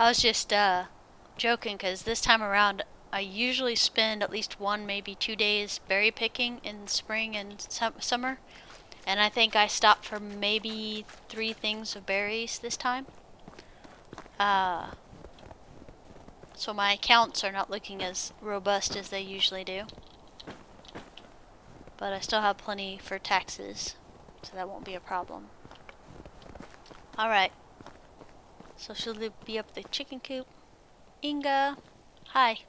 I was just joking because this time around I usually spend at least 1, maybe 2 days berry picking in spring and summer, and I think I stopped for maybe 3 things of berries this time. So my accounts are not looking as robust as they usually do, but I still have plenty for taxes, so that won't be a problem. Alright, so she'll be up the chicken coop. Inga, hi.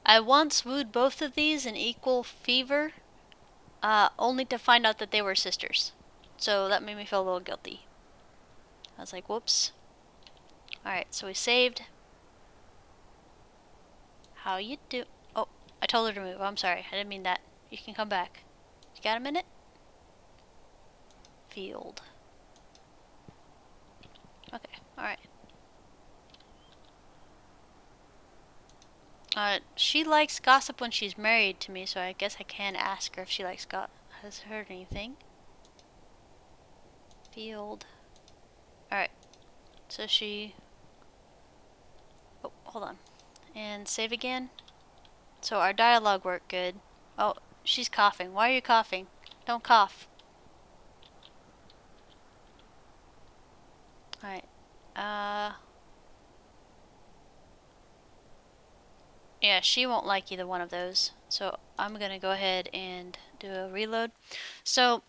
I once wooed both of these in equal fever, only to find out that they were sisters. So that made me feel a little guilty. I was like, whoops. Alright, so we saved. How you do? Oh, I told her to move. I'm sorry. I didn't mean that. You can come back. You got a minute? Field. Okay, alright. She likes gossip when she's married to me, so I guess I can ask her if she likes has heard anything. Field. Alright. So she... Oh, hold on. And save again. So our dialogue worked good. Oh, she's coughing. Why are you coughing? Don't cough. Alright. Yeah, she won't like either one of those. So I'm gonna go ahead and do a reload. So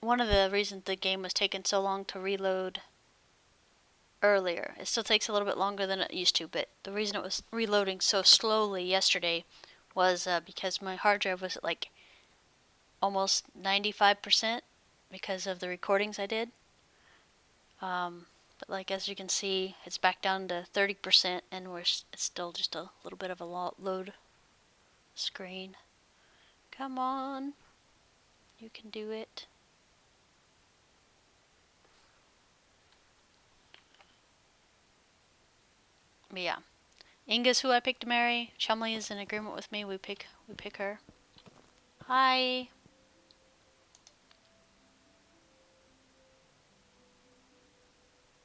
one of the reasons the game was taking so long to reload earlier, it still takes a little bit longer than it used to, but the reason it was reloading so slowly yesterday was because my hard drive was at like almost 95% because of the recordings I did. But like as you can see, it's back down to 30%, and it's still just a little bit of a load screen. Come on, you can do it. But yeah, Inga's who I picked to marry. Chumley is in agreement with me. We pick her. Hi.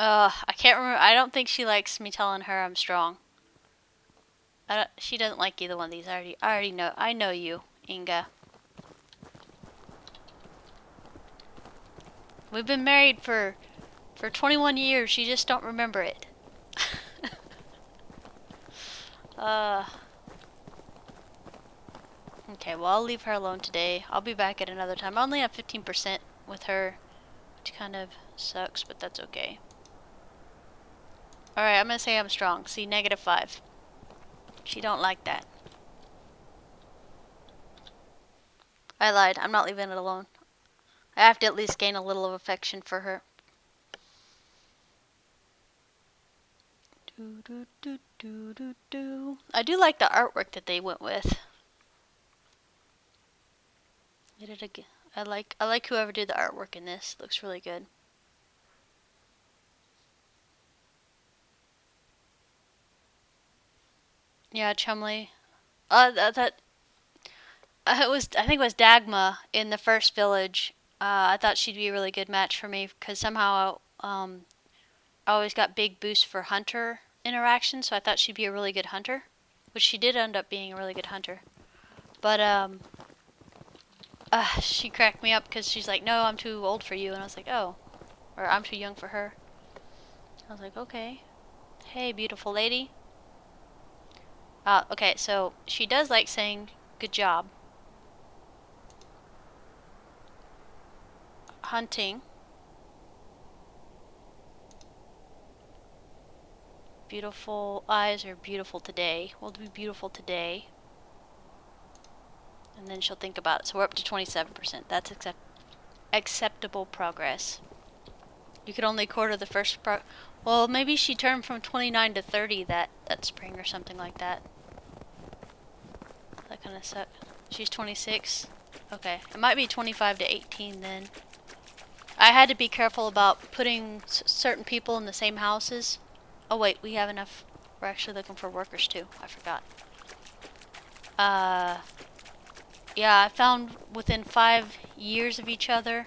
I can't remember. I don't think she likes me telling her I'm strong. She doesn't like either one of these. I already know. I know you, Inga. We've been married for 21 years. You just don't remember it. Okay, well, I'll leave her alone today. I'll be back at another time. I only have 15% with her, which kind of sucks, but that's okay. Alright, I'm gonna say I'm strong. See, -5. She don't like that. I lied. I'm not leaving it alone. I have to at least gain a little of affection for her. I do like the artwork that they went with. Did it again. I like whoever did the artwork in this. It looks really good. Yeah, Chumley. I think it was Dagma in the first village. I thought she'd be a really good match for me because somehow I always got big boosts for hunter interaction, so I thought she'd be a really good hunter, which she did end up being a really good hunter. But she cracked me up because she's like, "No, I'm too old for you," and I was like, "Oh," or "I'm too young for her." I was like, "Okay." Hey, beautiful lady. Okay, so she does like saying "good job." Hunting. Beautiful eyes are beautiful today. We'll be beautiful today. And then she'll think about it. So we're up to 27%. That's acceptable progress. You could only quarter the first well, maybe she turned from 29 to 30 that spring or something like that. That kind of sucks. She's 26. Okay, it might be 25 to 18 then. I had to be careful about putting certain people in the same houses. Oh wait, we have enough. We're actually looking for workers too. I forgot. Yeah, I found within 5 years of each other,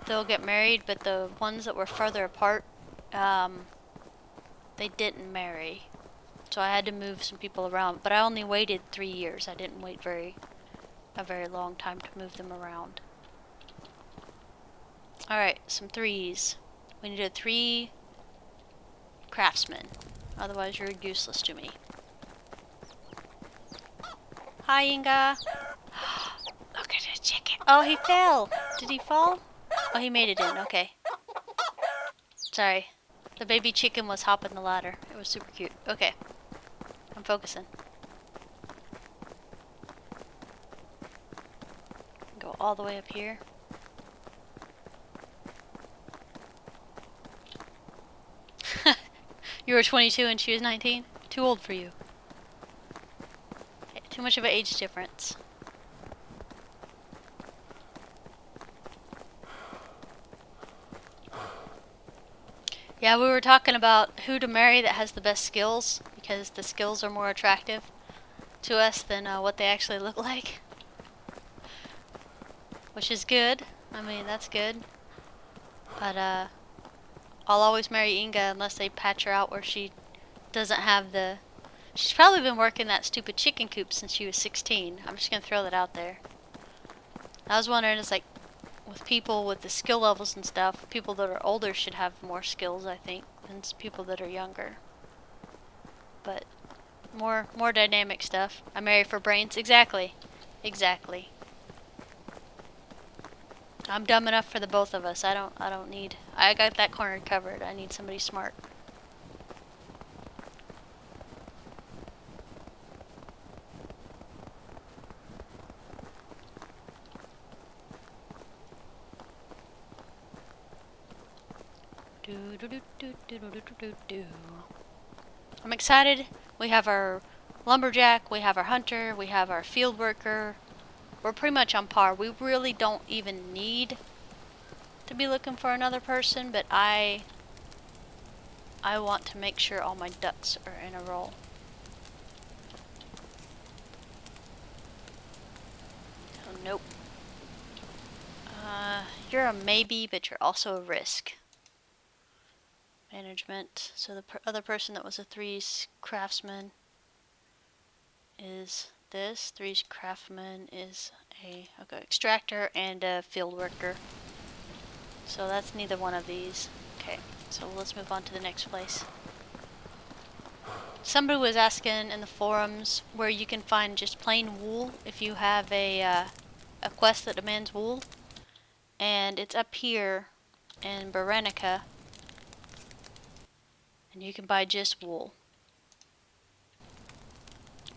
they'll get married, but the ones that were further apart, they didn't marry. So I had to move some people around, but I only waited 3 years. I didn't wait a very long time to move them around. Alright, some 3s. We need a 3 craftsman. Otherwise you're useless to me. Hi, Inga. Look at the chicken. Oh, he fell. Did he fall? Oh, he made it in. Okay. Sorry. The baby chicken was hopping the ladder. It was super cute. Okay. I'm focusing. Go all the way up here. You were 22 and she was 19? Too old for you. Okay, too much of an age difference. Yeah, we were talking about who to marry that has the best skills, because the skills are more attractive to us than what they actually look like. Which is good. I mean, that's good. But I'll always marry Inga unless they patch her out where she doesn't have the... She's probably been working that stupid chicken coop since she was 16. I'm just gonna throw that out there. I was wondering, it's like, with people with the skill levels and stuff, people that are older should have more skills, I think, than people that are younger. But more dynamic stuff. I marry for brains. Exactly. Exactly. I'm dumb enough for the both of us. I don't need... I got that corner covered. I need somebody smart. I'm excited. We have our lumberjack, we have our hunter, we have our field worker. We're pretty much on par. We really don't even need to be looking for another person, but I want to make sure all my ducks are in a row. Oh, nope. You're a maybe, but you're also a risk. Management. So the other person that was a 3's craftsman is this. 3's craftsman is a extractor and a field worker. So that's neither one of these. Okay, so let's move on to the next place. Somebody was asking in the forums where you can find just plain wool if you have a quest that demands wool. And it's up here in Berenica. And you can buy just wool.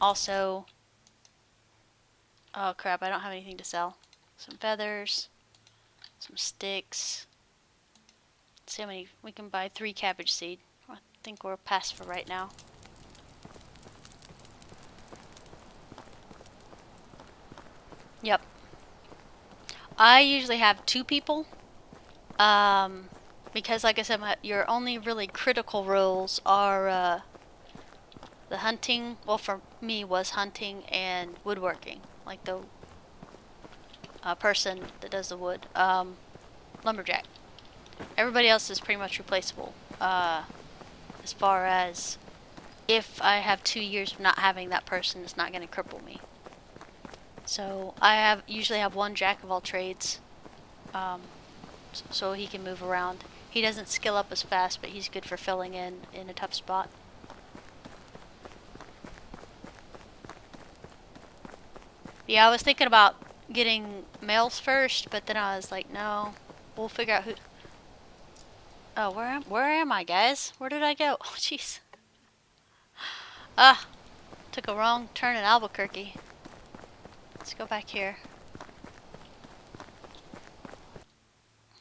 Also, oh crap, I don't have anything to sell. Some feathers, some sticks. Let's see how many, we can buy 3 cabbage seed. I think we're past for right now. Yep. I usually have 2 people. Because like I said, your only really critical roles are the hunting, well for me was hunting and woodworking. Like the person that does the wood. Lumberjack. Everybody else is pretty much replaceable. As far as if I have 2 years of not having that person, it's not going to cripple me. So I usually have one jack of all trades, so he can move around. He doesn't skill up as fast, but he's good for filling in a tough spot. Yeah, I was thinking about getting males first, but then I was like, no, we'll figure out who. Oh, where am I, guys? Where did I go? Oh, jeez. Took a wrong turn in Albuquerque. Let's go back here.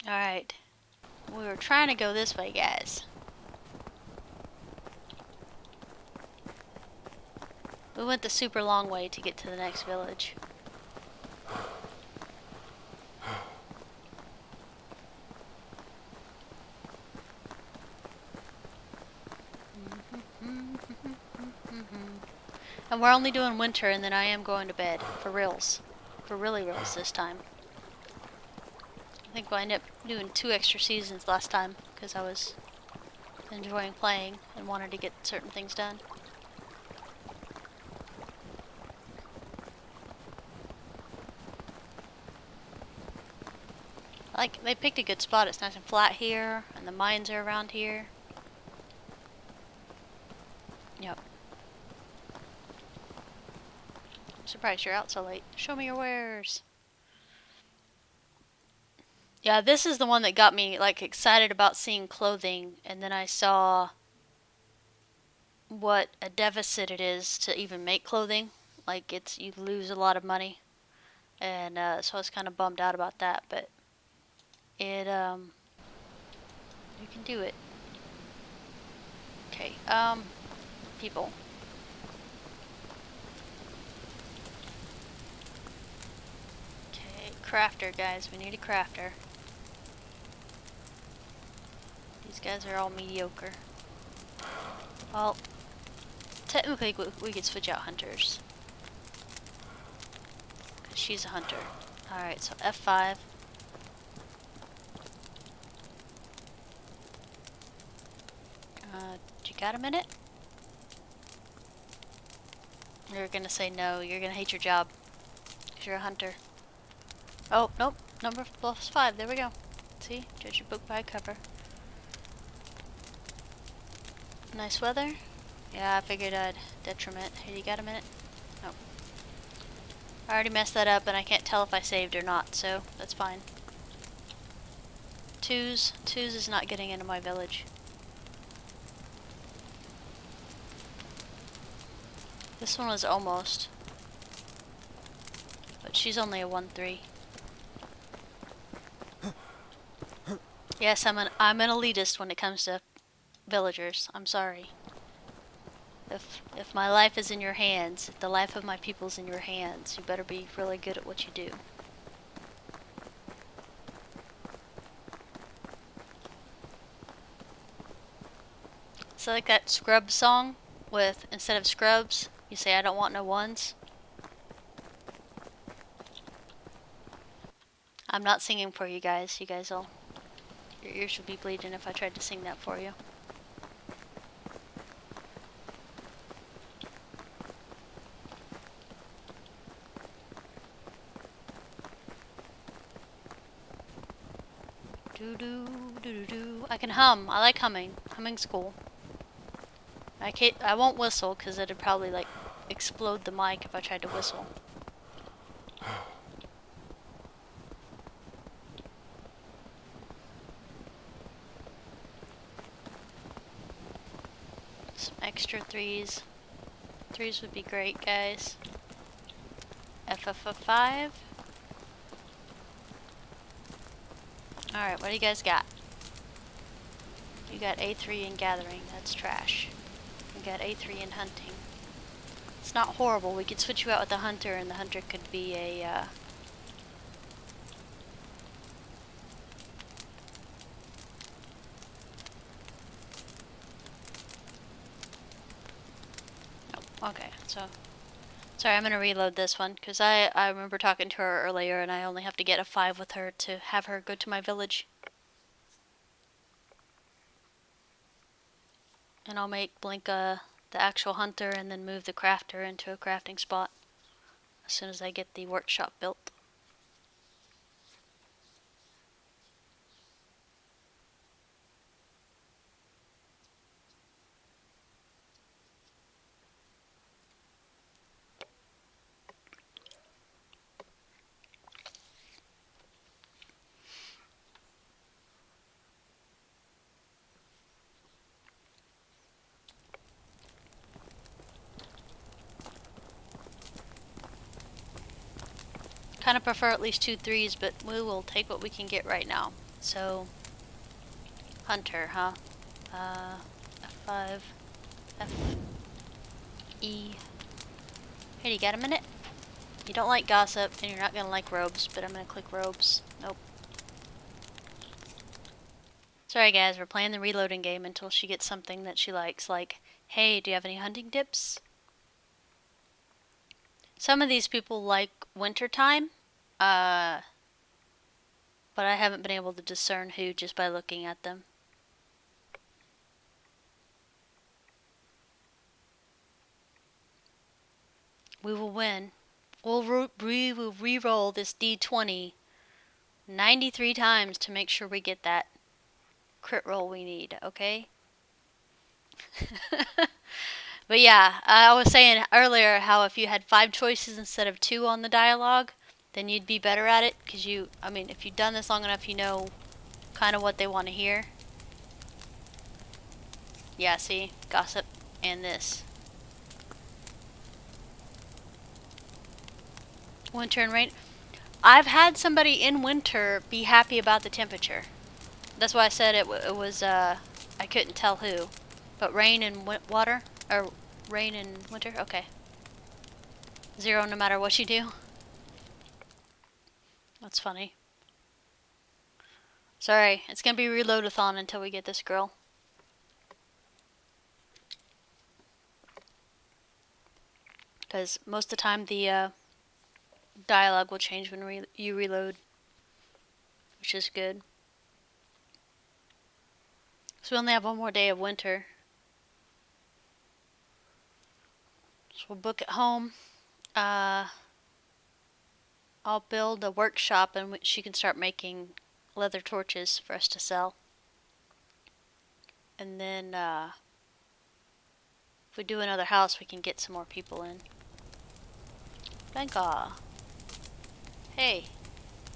Alright. We were trying to go this way, guys. We went the super long way to get to the next village. And we're only doing winter, and then I am going to bed. For reals. For really reals this time. I think we'll end up doing 2 extra seasons last time, because I was enjoying playing and wanted to get certain things done. Like, they picked a good spot. It's nice and flat here, and the mines are around here. Yep. I'm surprised you're out so late. Show me your wares. Yeah, this is the one that got me, like, excited about seeing clothing, and then I saw what a deficit it is to even make clothing. Like, you lose a lot of money, and so I was kind of bummed out about that, but you can do it. Okay, people. Okay, crafter, guys. We need a crafter. These guys are all mediocre. Well, technically we could switch out hunters. Because she's a hunter. Alright, so F5. You got a minute? You're gonna say no. You're gonna hate your job. Because you're a hunter. Oh, nope. Number +5. There we go. See? Judge your book by cover. Nice weather. Yeah, I figured I'd detriment. Here, you got a minute? Oh. I already messed that up and I can't tell if I saved or not, so that's fine. Twos is not getting into my village. This one was almost. But she's only a 1-3. Yes, I'm an elitist when it comes to villagers. I'm sorry. If my life is in your hands, if the life of my people's in your hands, you better be really good at what you do. So like that Scrubs song with, instead of scrubs, you say I don't want no ones. I'm not singing for you guys. You guys will, your ears would be bleeding if I tried to sing that for you. Do do do do do. I can hum. I like humming. Humming's cool. I won't whistle because it'd probably like explode the mic if I tried to whistle. Some extra threes. Threes would be great, guys. FF5. Alright, what do you guys got? You got A3 in gathering. That's trash. You got A3 in hunting. It's not horrible. We could switch you out with the hunter, and the hunter could be a, Oh, okay, so... Sorry, I'm gonna reload this one, because I remember talking to her earlier, and I only have to get a 5 with her to have her go to my village. And I'll make Blinka the actual hunter, and then move the crafter into a crafting spot as soon as I get the workshop built. Kind of prefer at least 2 3s, but we will take what we can get right now. So, hunter, huh? F5, F, E. Hey, you got a minute? You don't like gossip, and you're not gonna like robes, but I'm gonna click robes. Nope. Sorry guys, we're playing the reloading game until she gets something that she likes, like, hey, do you have any hunting tips? Some of these people like wintertime, but I haven't been able to discern who just by looking at them. We will win. We will re-roll this D20 93 times to make sure we get that crit roll we need, okay? But yeah, I was saying earlier how if you had 5 choices instead of 2 on the dialogue, then you'd be better at it, because I mean, if you've done this long enough, you know kind of what they want to hear. Yeah, see? Gossip and this. Winter and rain. I've had somebody in winter be happy about the temperature. That's why I said it was, I couldn't tell who. But rain and water? Or rain and winter? Okay. 0 no matter what you do. That's funny. Sorry, it's gonna be reload-a-thon until we get this girl. Because most of the time the dialogue will change when you reload, which is good. So we only have 1 more day of winter. So we'll book at home. I'll build a workshop in which she can start making leather torches for us to sell. And then if we do another house, we can get some more people in. Blanca. Hey,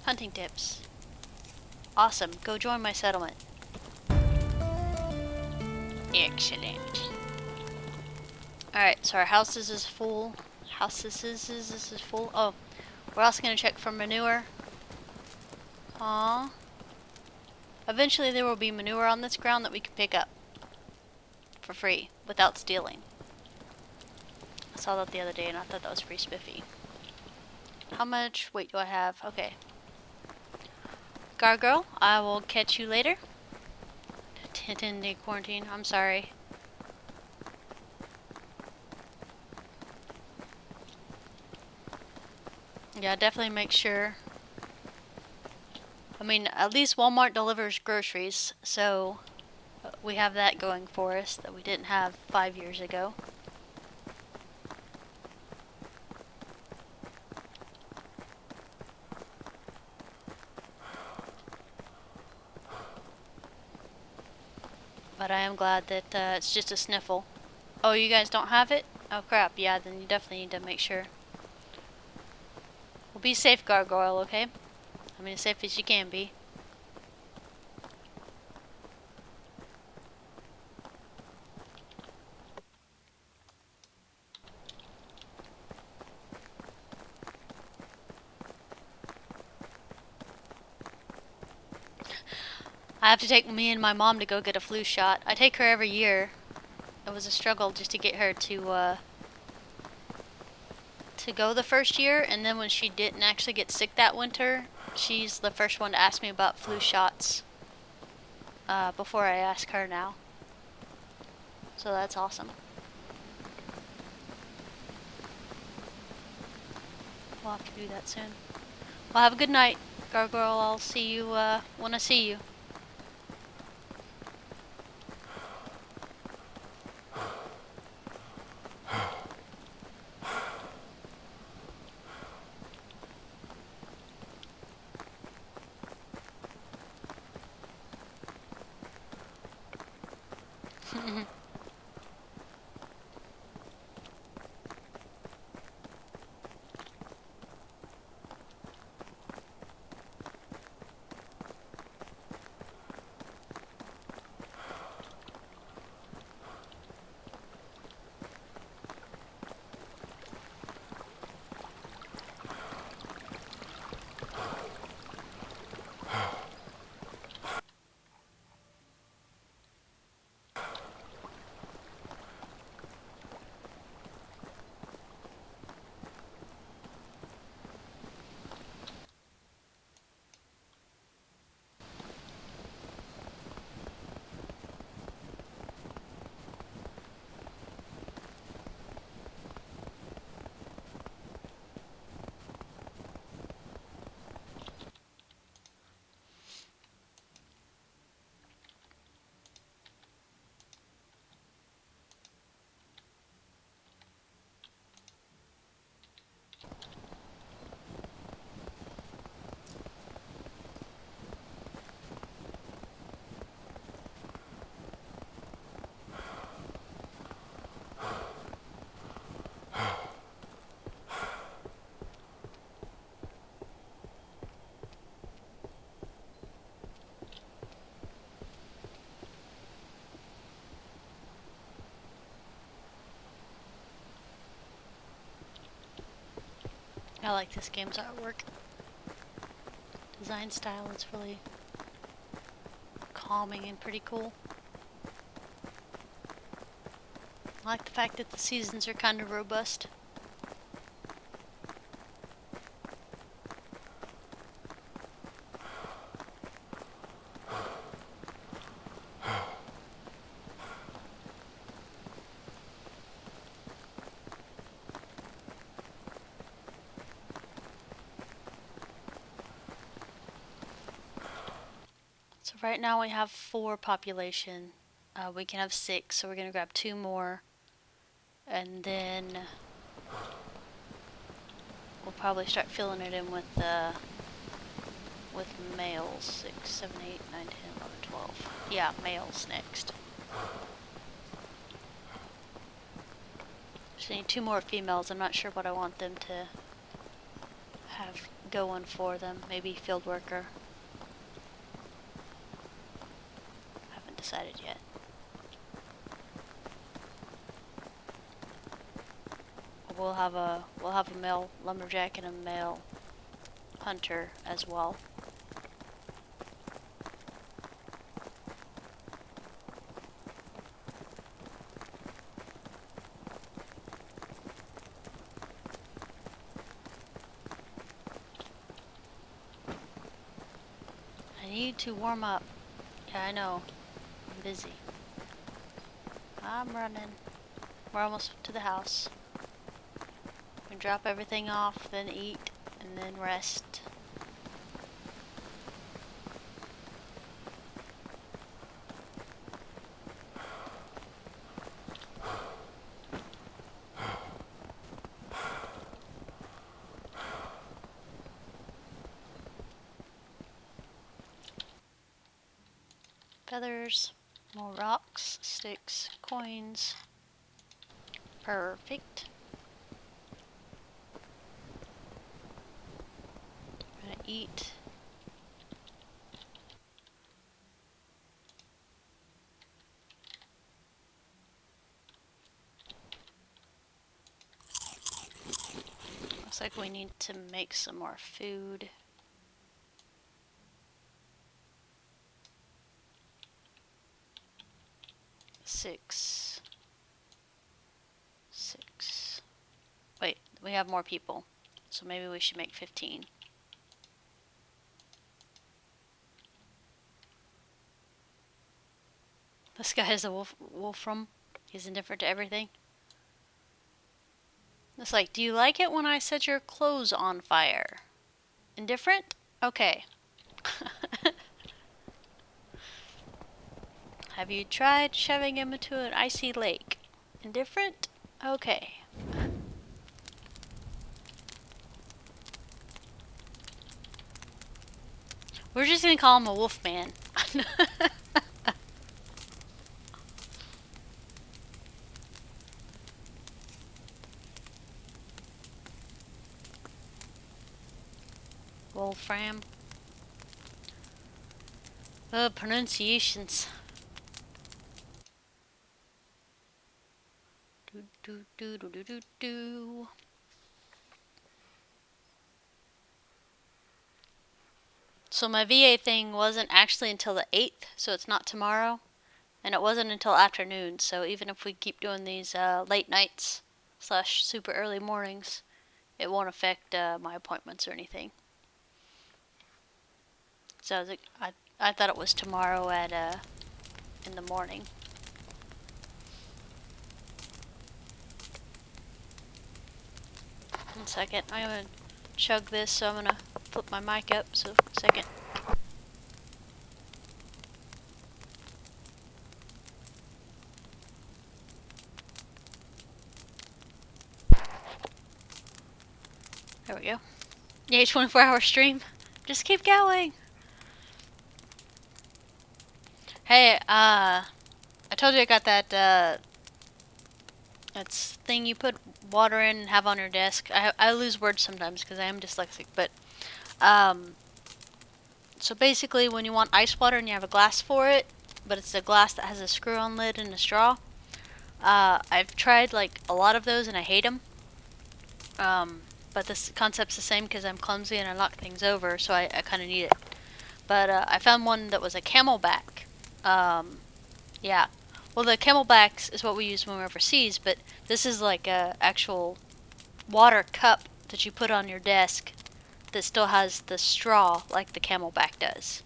hunting tips. Awesome, go join my settlement. Excellent. Alright, so our houses is full. Houses is full. Oh, we're also going to check for manure. Aww. Eventually there will be manure on this ground that we can pick up for free without stealing. I saw that the other day and I thought that was pretty spiffy. How much weight do I have? Okay. Gargoyle, I will catch you later. 10-day quarantine. I'm sorry. Yeah, definitely make sure. I mean, at least Walmart delivers groceries, so we have that going for us that we didn't have 5 years ago. But I am glad that it's just a sniffle. Oh, you guys don't have it? Oh crap, yeah, then you definitely need to make sure. Well, be safe, Gargoyle, okay? I mean, as safe as you can be. I have to take me and my mom to go get a flu shot. I take her every year. It was a struggle just to get her to go the first year, and then when she didn't actually get sick that winter, she's the first one to ask me about flu shots before I ask her now. So that's awesome. We'll have to do that soon. Well, have a good night, Gargoyle. I'll see you when I see you. I like this game's artwork. Design style is really calming and pretty cool. I like the fact that the seasons are kind of robust. So right now we have 4 population. We can have 6, so we're gonna grab 2 more, and then we'll probably start filling it in with males. 6, 7, 8, 9, 10, 11, 12. Yeah, males next. Just need 2 more females. I'm not sure what I want them to have going for them. Maybe field worker. Haven't decided yet. We'll have a male lumberjack and a male hunter as well. I need to warm up. Yeah, I know. I'm busy. I'm running. We're almost to the house. We drop everything off, then eat, and then rest. Feathers, more rocks, sticks, coins. Perfect. I'm gonna eat. Looks like we need to make some more food. Six. Wait, we have more people, so maybe we should make 15. This guy is a wolfram. He's indifferent to everything. It's like, do you like it when I set your clothes on fire? Indifferent? Okay. Have you tried shoving him into an icy lake? Indifferent? Okay. We're just gonna call him a wolf man. Wolfram. Pronunciations. Do do do do do do do. So my VA thing wasn't actually until the 8th, so it's not tomorrow. And it wasn't until afternoon, so even if we keep doing these late nights / super early mornings, it won't affect my appointments or anything. So I thought it was tomorrow at in the morning. One second, I'm gonna chug this, so I'm gonna flip my mic up. So second. There we go. Yeah, 24-hour stream. Just keep going. Hey, I told you I got that that's thing you put water in and have on your desk. I lose words sometimes because I am dyslexic, but so basically when you want ice water and you have a glass for it, but it's a glass that has a screw-on lid and a straw. I've tried like a lot of those and I hate them. but this concept's the same because I'm clumsy and I knock things over, so I kind of need it. But I found one that was a camelback. Yeah. Well, the camelbacks is what we use when we're overseas, but this is like a actual water cup that you put on your desk that still has the straw like the camelback does.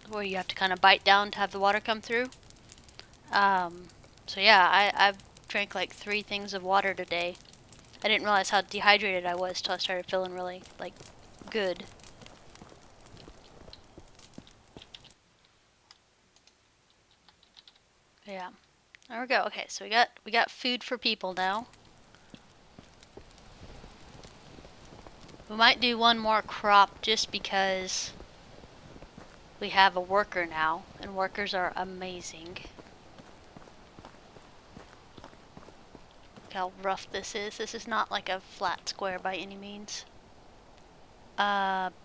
Where you have to kind of bite down to have the water come through. So yeah, I've drank like 3 things of water today. I didn't realize how dehydrated I was till I started feeling really, like, good. Yeah. There we go. Okay, so we got food for people now. We might do one more crop just because we have a worker now, and workers are amazing. Look how rough this is. This is not like a flat square by any means.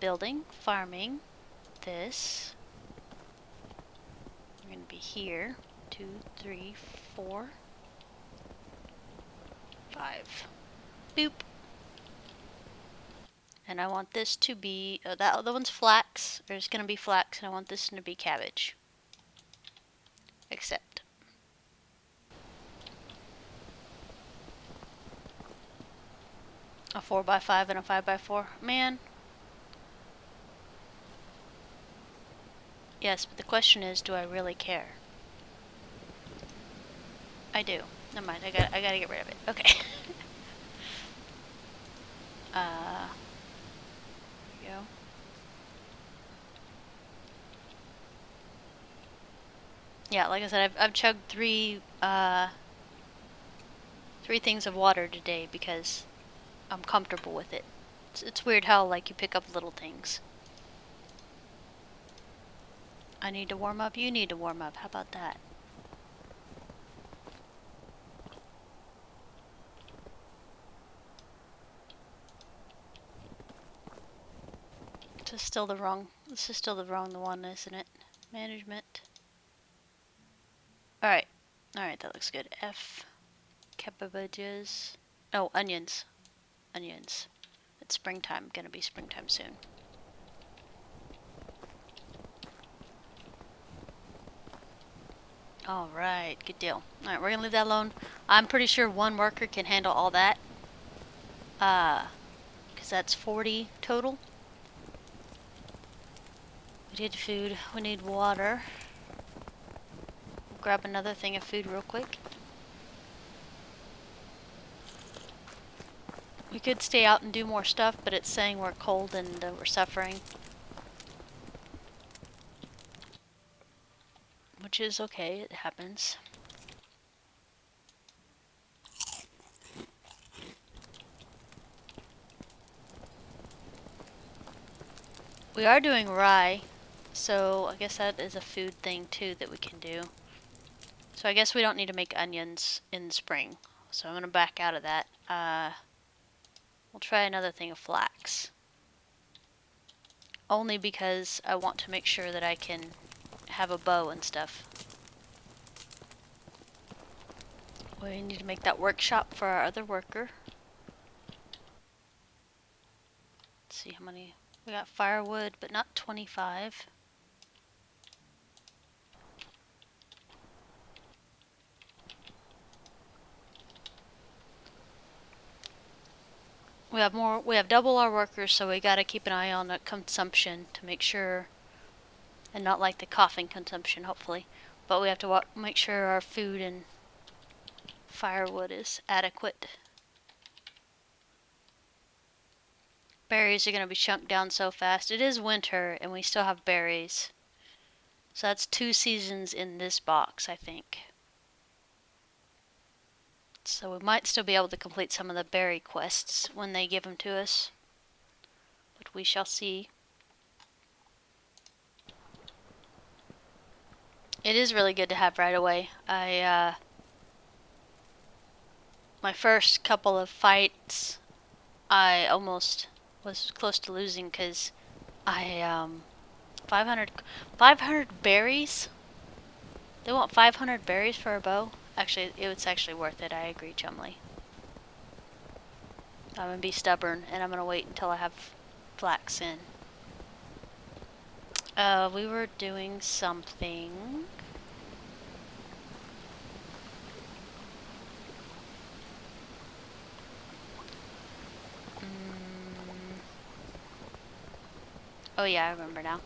Building, farming, this. We're gonna be here. 2, 3, 4, 5. Boop. And I want this to be, that other one's flax. There's gonna be flax, and I want this to be cabbage. Accept. A 4x5 and a 5x4. Man. Yes, but the question is, do I really care? I do. Never mind, I gotta get rid of it. Okay. There we go. Yeah, like I said, I've chugged 3 things of water today because I'm comfortable with it. It's weird how, like, you pick up little things. I need to warm up, you need to warm up. How about that? This is still the wrong one, isn't it? Management. Alright. Alright, that looks good. F. Cabbages. Oh, onions. Onions. It's springtime. Gonna be springtime soon. Alright, good deal. Alright, we're gonna leave that alone. I'm pretty sure one worker can handle all that. Because that's 40 total. We did food. We need water. We'll grab another thing of food real quick. We could stay out and do more stuff, but it's saying we're cold and we're suffering. Which is okay, it happens. We are doing rye, so I guess that is a food thing too that we can do. So I guess we don't need to make onions in the spring. So I'm going to back out of that. We'll try another thing of flax. Only because I want to make sure that I can have a bow and stuff. We need to make that workshop for our other worker. Let's see how many. We got firewood, but not 25. We have double our workers, so we gotta keep an eye on the consumption to make sure, and not like the coughing consumption, hopefully. But we have to make sure our food and firewood is adequate. Berries are gonna be chunked down so fast. It is winter, and we still have berries. So that's 2 seasons in this box, I think. So we might still be able to complete some of the berry quests when they give them to us. But we shall see. It is really good to have right away. My first couple of fights, I almost was close to losing because 500 berries? They want 500 berries for a bow? Actually, it's actually worth it. I agree, Chumley. I'm gonna be stubborn and I'm gonna wait until I have flax in. We were doing something. Oh yeah, I remember now.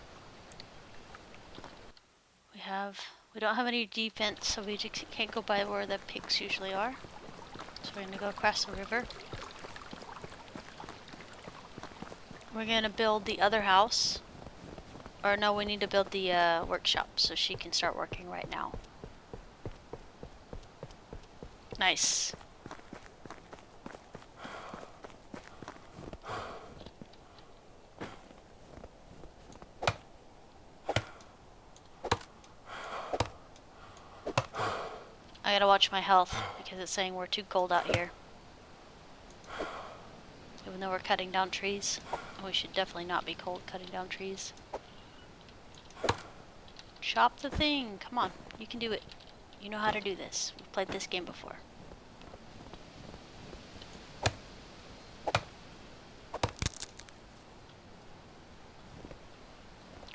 We don't have any defense, so we just can't go by where the pigs usually are. So we're gonna go across the river. We're gonna build the other house. Or no, we need to build the workshop so she can start working right now. Nice. I gotta watch my health because it's saying we're too cold out here. Even though we're cutting down trees. We should definitely not be cold cutting down trees. Chop the thing! Come on, you can do it. You know how to do this. We've played this game before.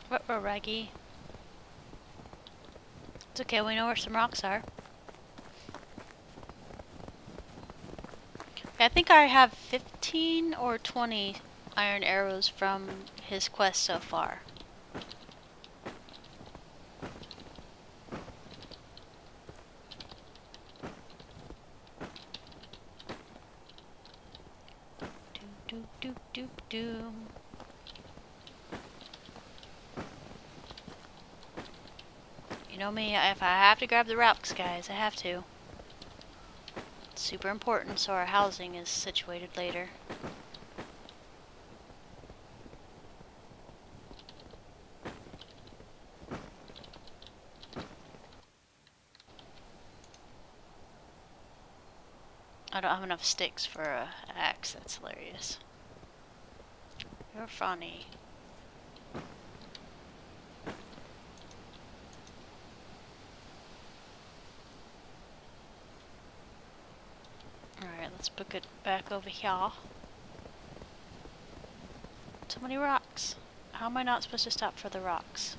Ruh-roh, Raggy. It's okay, we know where some rocks are. I think I have 15 or 20 iron arrows from his quest so far. Doop. You know me, if I have to grab the rocks, guys, I have to. It's super important so our housing is situated later. I don't have enough sticks for an axe, that's hilarious. You're funny. Alright, let's book it back over here. So many rocks. How am I not supposed to stop for the rocks?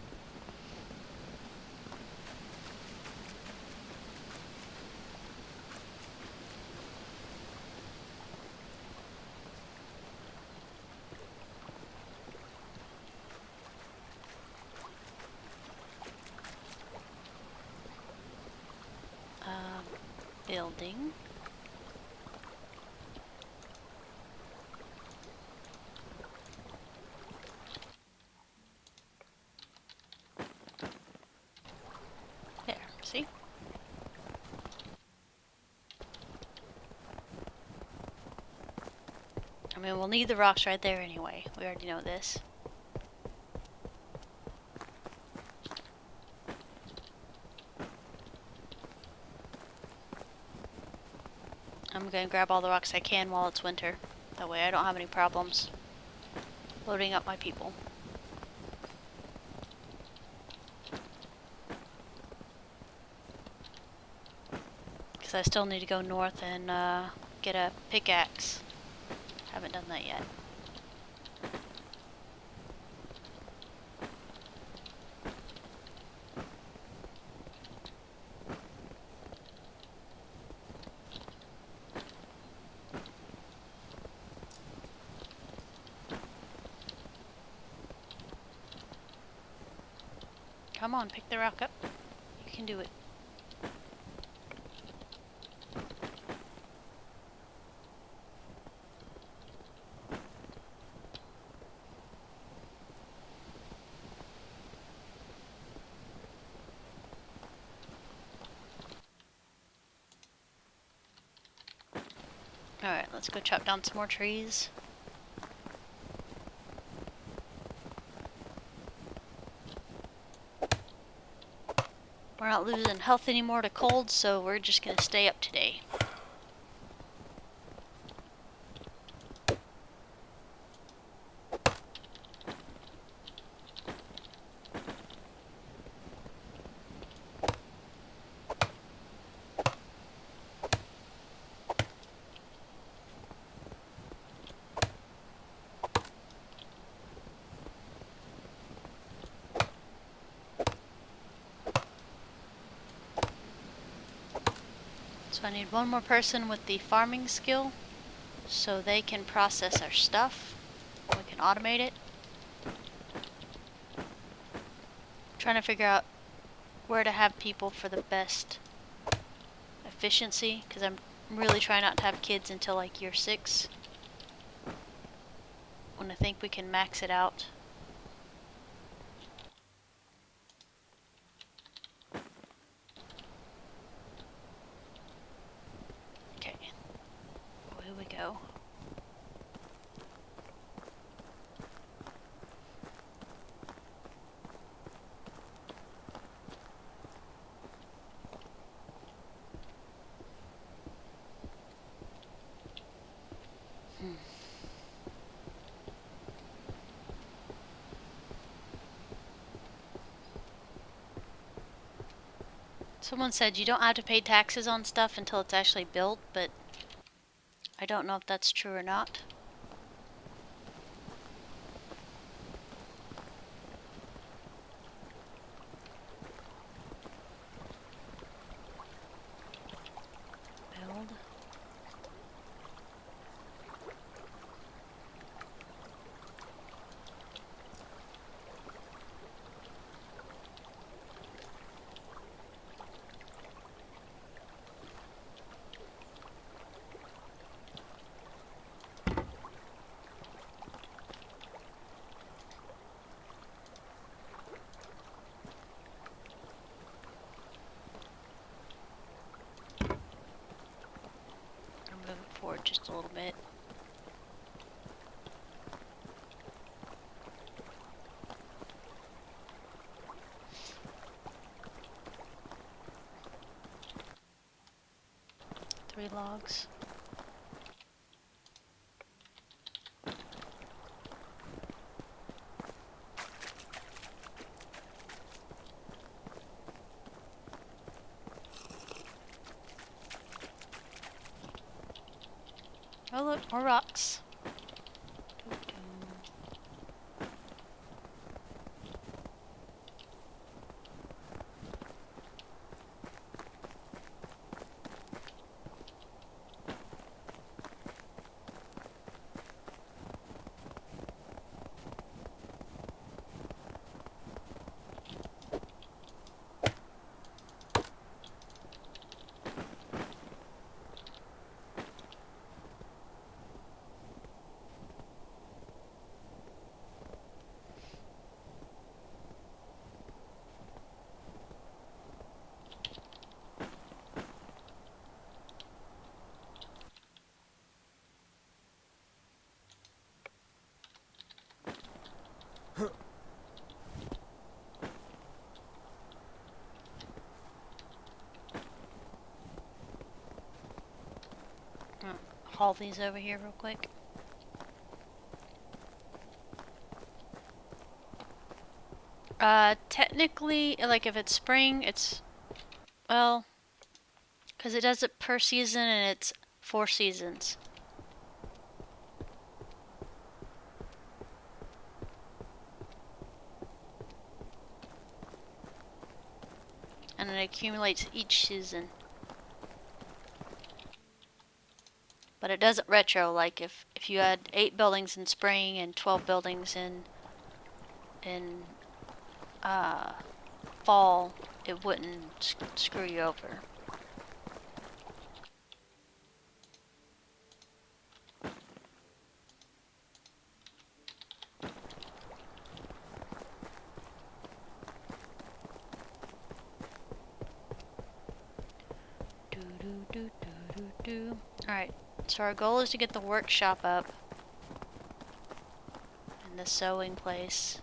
Building. There, see? I mean, we'll need the rocks right there anyway. We already know this. I'm gonna grab all the rocks I can while it's winter. That way I don't have any problems loading up my people. Because I still need to go north and get a pickaxe. Haven't done that yet. Come on, pick the rock up. You can do it. Alright, let's go chop down some more trees. We're not losing health anymore to cold, so we're just gonna stay up today. So I need one more person with the farming skill so they can process our stuff. We can automate it. Trying to figure out where to have people for the best efficiency, because I'm really trying not to have kids until like year 6, when I think we can max it out. Okay, away we go. Someone said you don't have to pay taxes on stuff until it's actually built, but I don't know if that's true or not. Build. Move it forward just a little bit. Three logs. Oh look, more rocks. Haul these over here real quick. Technically, like if it's spring, it's, well, because it does it per season and it's 4 seasons. And it accumulates each season. But it doesn't retro, like if you had 8 buildings in spring and 12 buildings in fall, it wouldn't screw you over. Alright, so our goal is to get the workshop up and the sewing place.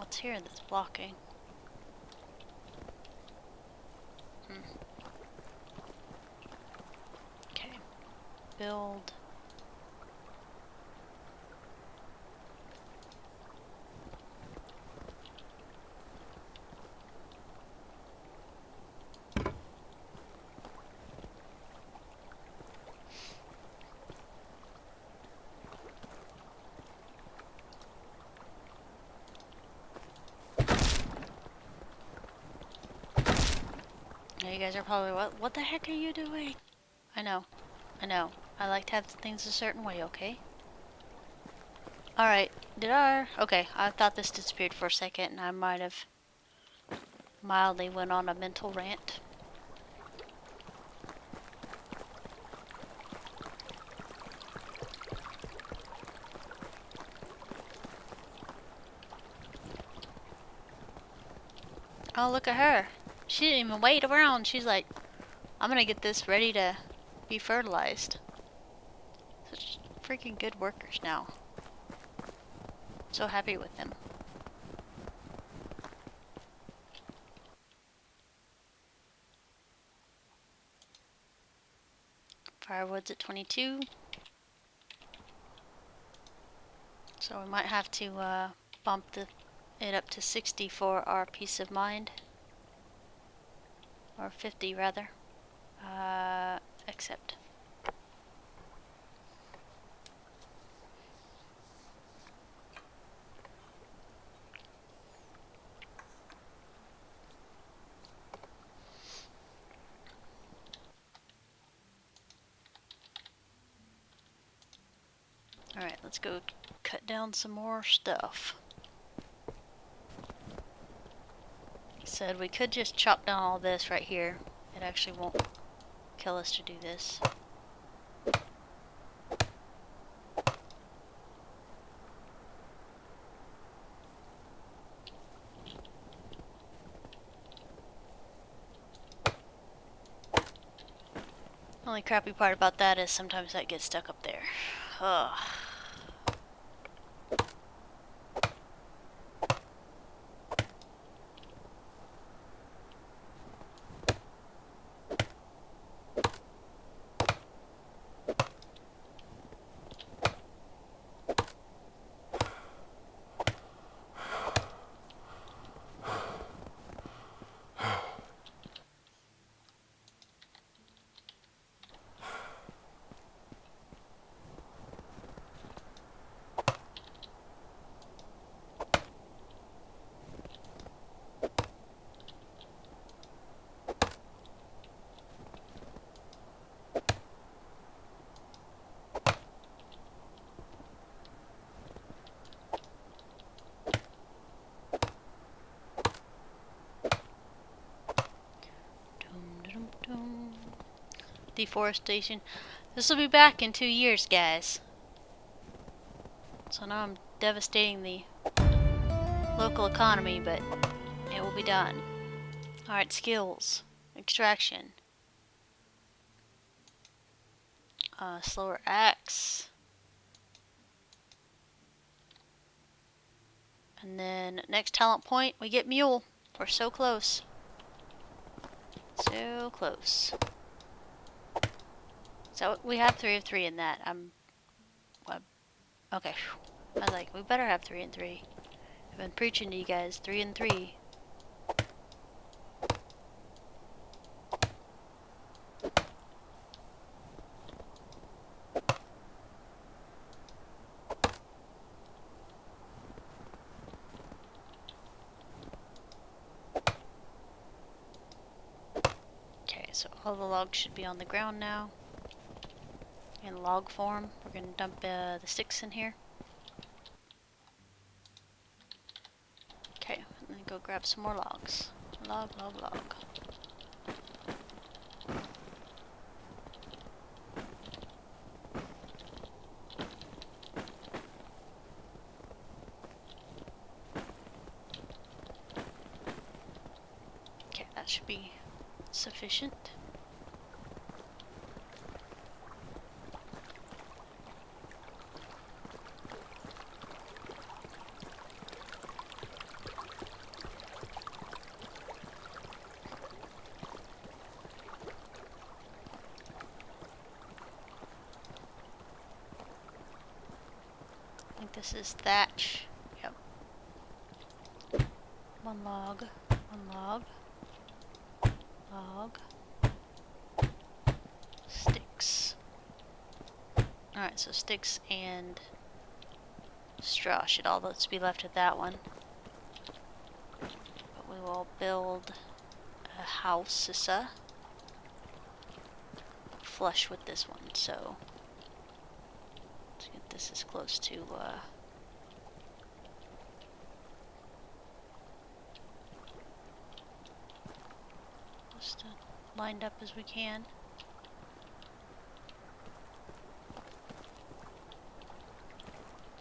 What's here that's blocking? Okay. Build. Now you guys are probably, what the heck are you doing? I know. I like to have things a certain way, okay? Alright, okay, I thought this disappeared for a second and I might have mildly went on a mental rant. Oh, look at her. She didn't even wait around. She's like, I'm gonna get this ready to be fertilized. Such freaking good workers now. So happy with them. Firewood's at 22. So we might have to bump it up to 60 for our peace of mind. Or 50 rather. Accept. Alright, let's go cut down some more stuff. Said we could just chop down all this right here. It actually won't kill us to do this. Only crappy part about that is sometimes that gets stuck up there. Ugh. Deforestation. This will be back in 2 years, guys. So now I'm devastating the local economy, but it will be done. Alright, skills. Extraction. Slower axe. And then next talent point, we get mule. We're so close. So close. So we have 3 of 3 in that. Okay. I was like, we better have 3 and 3. I've been preaching to you guys, 3 and 3. Okay, so all the logs should be on the ground now. In log form. We're going to dump the sticks in here. Okay, and then go grab some more logs. Log. Okay, that should be sufficient. This is thatch. Yep. One log. One log. Log. Sticks. Alright, so sticks and straw should all those be left at that one. But we will build a house, flush with this one, so let's get this as close to just lined up as we can.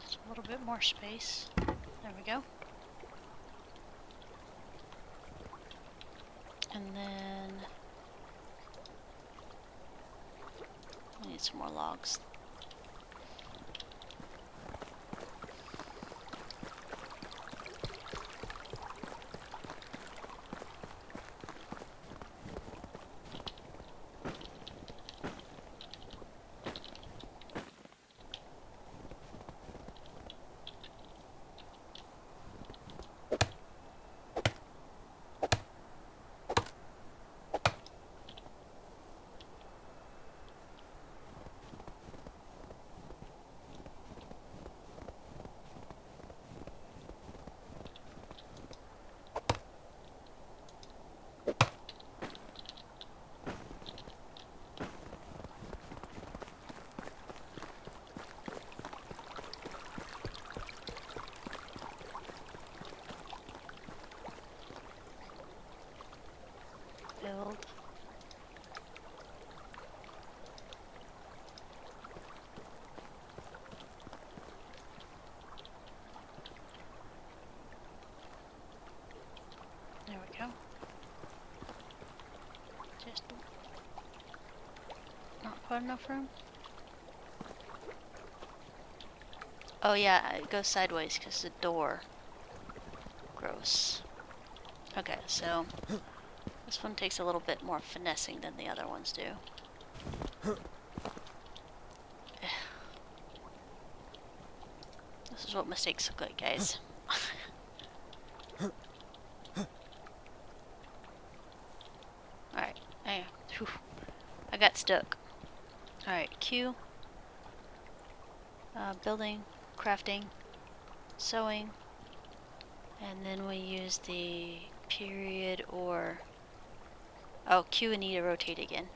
Just a little bit more space. There we go. And then we need some more logs. Build. There we go. Just not quite enough room. Oh yeah, it goes sideways because the door. Gross. Okay, so this one takes a little bit more finessing than the other ones do. This is what mistakes look like, guys. Alright, I got stuck. Alright, Q. Building, crafting, sewing, and then we use the period or... Oh, Q and E to rotate again.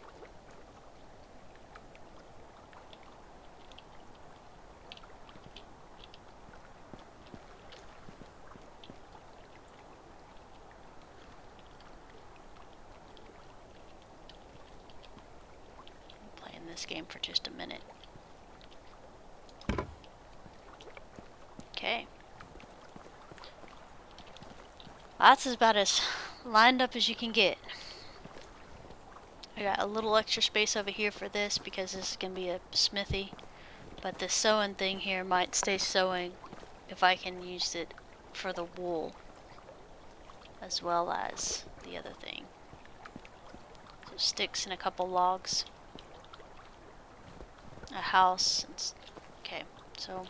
I'm playing this game for just a minute. Okay. That's about as lined up as you can get. I got a little extra space over here for this because this is going to be a smithy. But the sewing thing here might stay sewing if I can use it for the wool as well as the other thing. So sticks and a couple logs. A house. Okay, so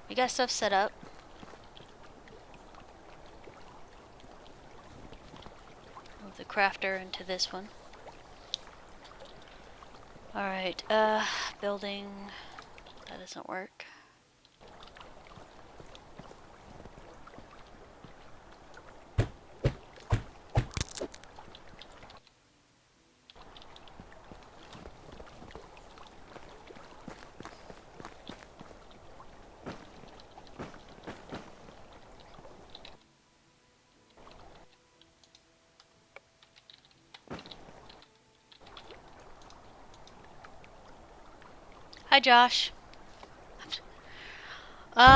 we got stuff set up. Move the crafter into this one. Alright, building. That doesn't work. Hi, Josh. Well,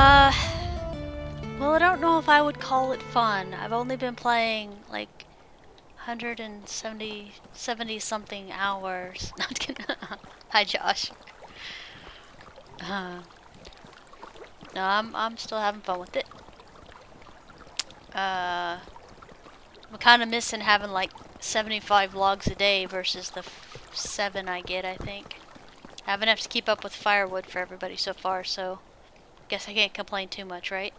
I don't know if I would call it fun. I've only been playing like 170 something hours. Not kidding. Hi, Josh. No, I'm still having fun with it. I'm kind of missing having like 75 logs a day versus the 7 I get, I think. I haven't have to keep up with firewood for everybody so far, so Guess I can't complain too much, right?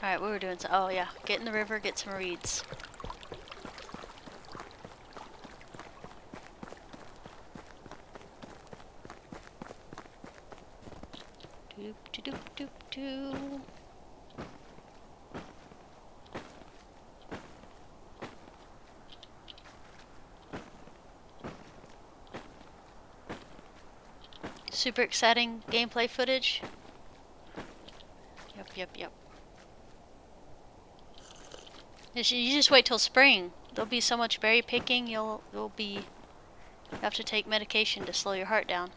Alright, we were doing so. Oh, yeah. Get in the river, get some reeds. Doop, doop, doop, doop. Super exciting gameplay footage. Yep. You just wait till spring. There'll be so much berry picking. You have to take medication to slow your heart down.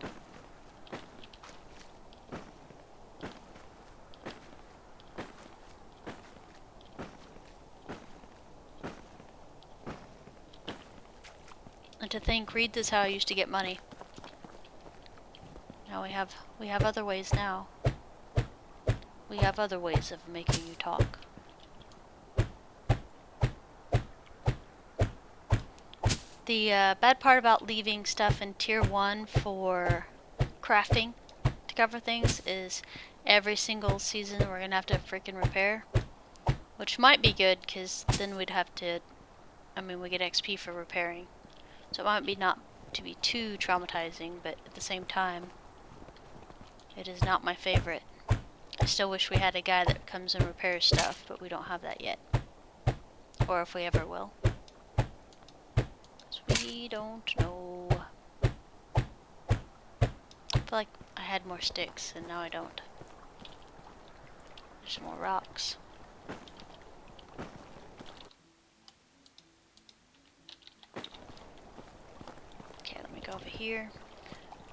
And to think, Reed is how I used to get money. Now we have other ways now. We have other ways of making you talk. The bad part about leaving stuff in tier 1 for crafting to cover things is every single season we're gonna have to freaking repair. Which might be good, because then we'd have to, we get XP for repairing. So it might be not to be too traumatizing, but at the same time, it is not my favorite. I still wish we had a guy that comes and repairs stuff, but we don't have that yet. Or if we ever will. We don't know. I feel like I had more sticks, and now I don't. There's more rocks. Okay, let me go over here.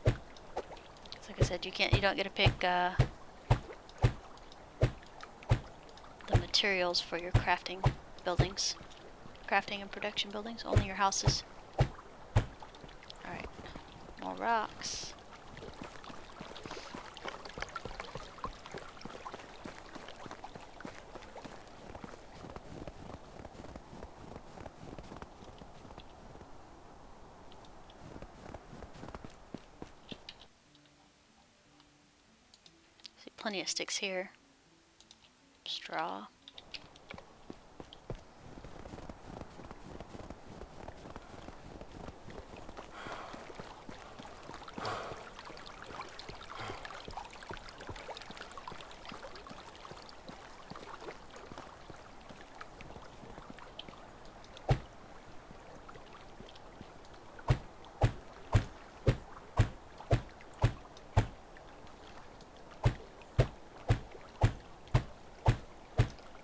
Like I said, you don't get to pick the materials for your crafting buildings. Crafting and production buildings, only your houses. Alright, more rocks. See, plenty of sticks here. Straw.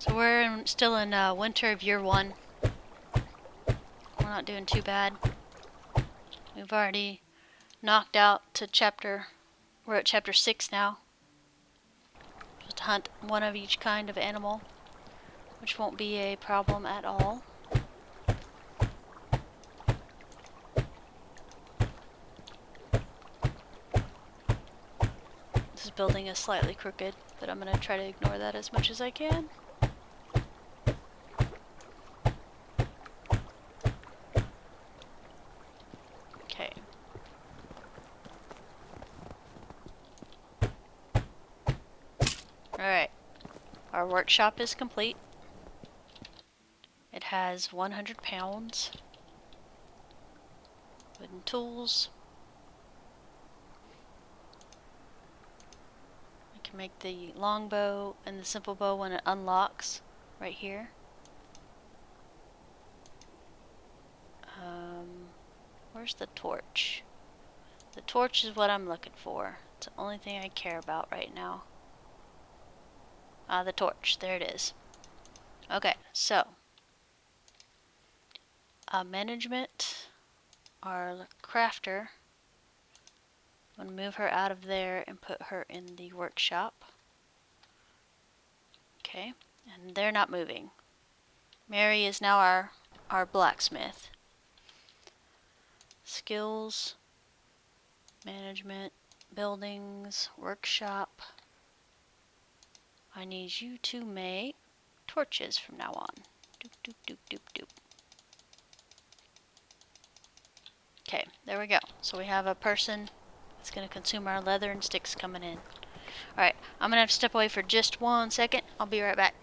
So we're still in winter of year 1. We're not doing too bad. We've already knocked out to we're at chapter 6 now. Just hunt one of each kind of animal, which won't be a problem at all. This building is slightly crooked, but I'm going to try to ignore that as much as I can. Okay. Alright. Our workshop is complete. It has 100 pounds. Wooden tools. I can make the longbow and the simple bow when it unlocks right here. Where's the torch? The torch is what I'm looking for. It's the only thing I care about right now. The torch. There it is. Okay, so. Management. Our crafter. I'm going to move her out of there and put her in the workshop. Okay, and they're not moving. Mary is now our blacksmith. Skills, management, buildings, workshop. I need you to make torches from now on. Doop, doop, doop, doop, doop. Okay, there we go. So we have a person that's going to consume our leather and sticks coming in. Alright, I'm going to have to step away for just 1 second. I'll be right back.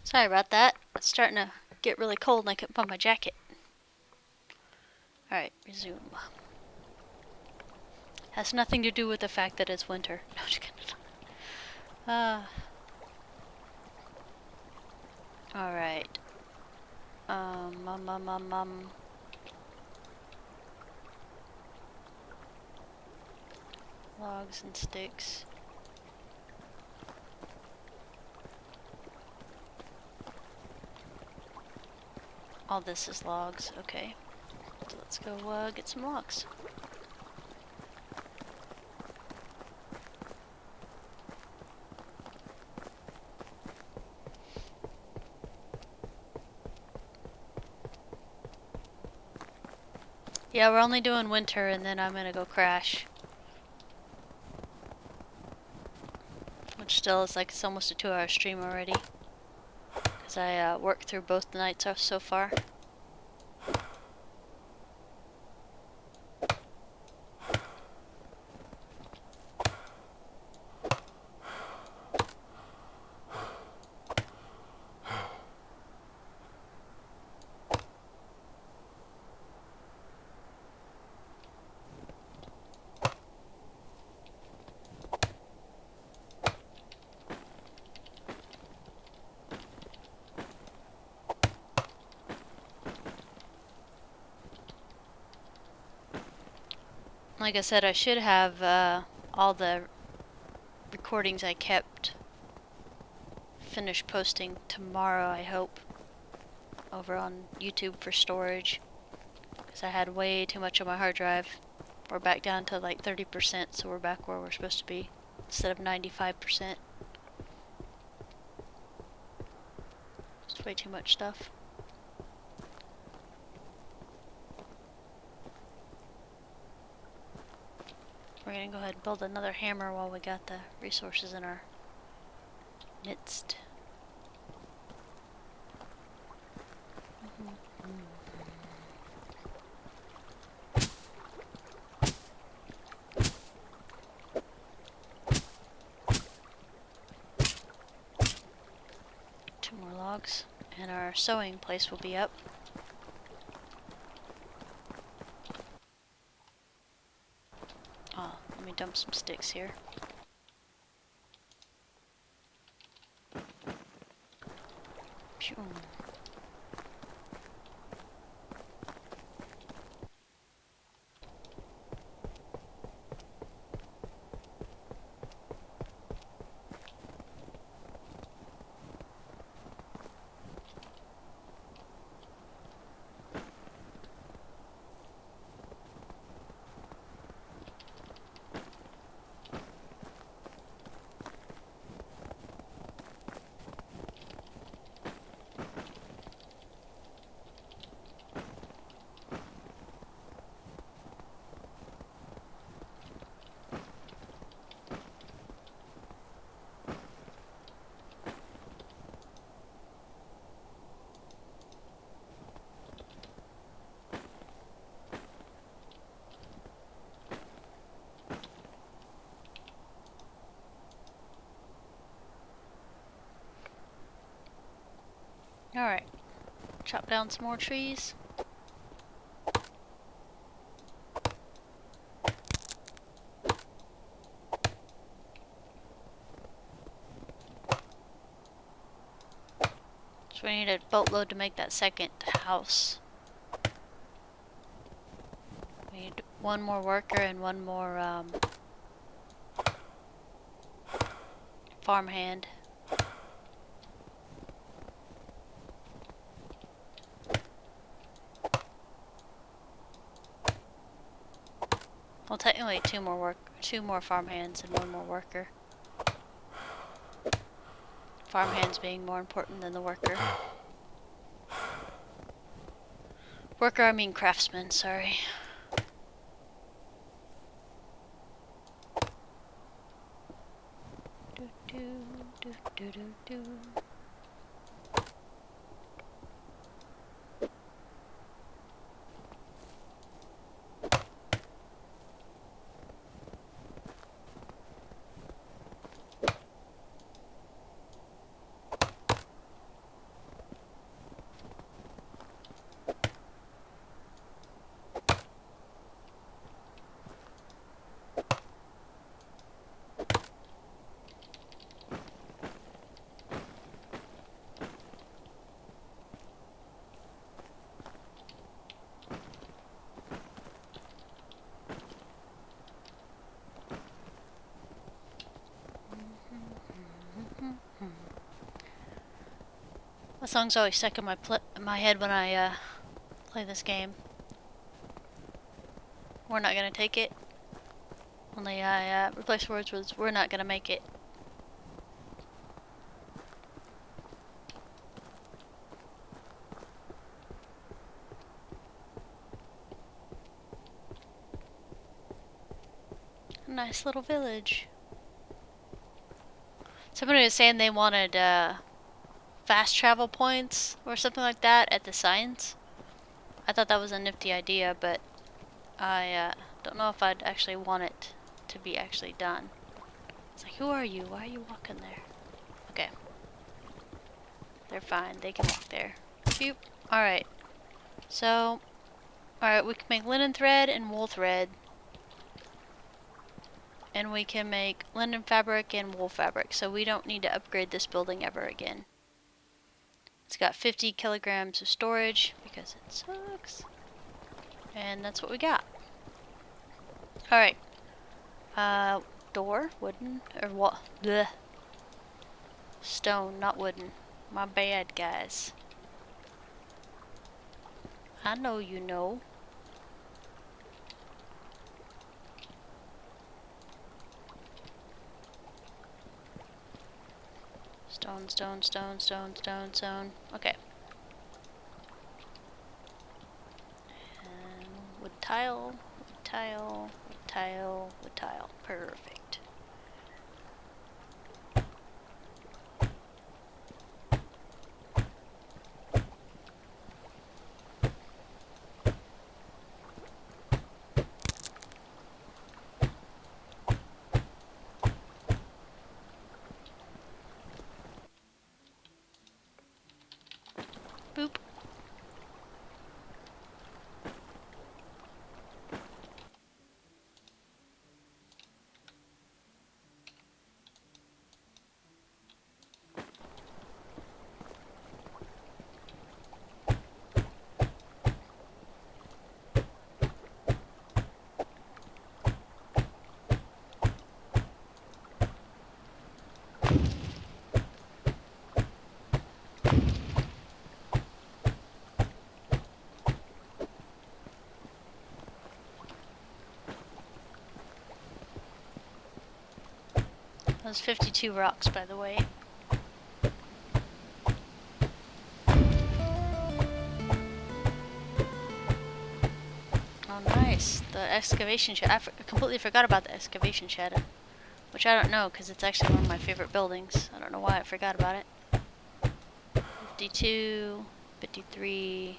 Sorry about that. It's starting to get really cold and I couldn't find my jacket. Alright, resume. Has nothing to do with the fact that it's winter. No, just kidding. Alright. Logs and sticks. All this is logs, okay. So let's go get some logs. Yeah, we're only doing winter and then I'm gonna go crash. Which still is like, it's almost a 2-hour stream already. Because I worked through both nights so far. Like I said, I should have all the recordings I kept finished posting tomorrow, I hope, over on YouTube for storage. Because I had way too much on my hard drive. We're back down to like 30%, so we're back where we're supposed to be, instead of 95%. Just way too much stuff. We're gonna go ahead and build another hammer while we got the resources in our midst. Two more logs, and our sewing place will be up. Oh, let me dump some sticks here. Alright. Chop down some more trees. So we need a boatload to make that second house. We need one more worker and one more farmhand. Well, technically two more farmhands and one more worker. Farmhands being more important than the worker. Worker, I mean craftsman, sorry. Do, do, do, do, do, do. That song's always stuck in my head when I play this game. We're not gonna take it. Only I replace words with "we're not gonna make it." A nice little village. Somebody was saying they wanted fast travel points or something like that at the signs. I thought that was a nifty idea, but I don't know if I'd actually want it to be actually done. It's like, who are you? Why are you walking there? Okay. They're fine. They can walk there. Boop. Alright. So, alright, we can make linen thread and wool thread. And we can make linen fabric and wool fabric. So we don't need to upgrade this building ever again. It's got 50 kilograms of storage because it sucks. And that's what we got. Alright. Door? Wooden? Or what? Blech. Stone, not wooden. My bad, guys. I know you know. Stone, stone, stone, stone, stone, stone. Okay. And wood tile, wood tile, wood tile, wood tile. Perfect. Boop. was 52 rocks, by the way. Oh, nice. The excavation shed. I completely forgot about the excavation shed. Which I don't know, because it's actually one of my favorite buildings. I don't know why I forgot about it. 52, 53...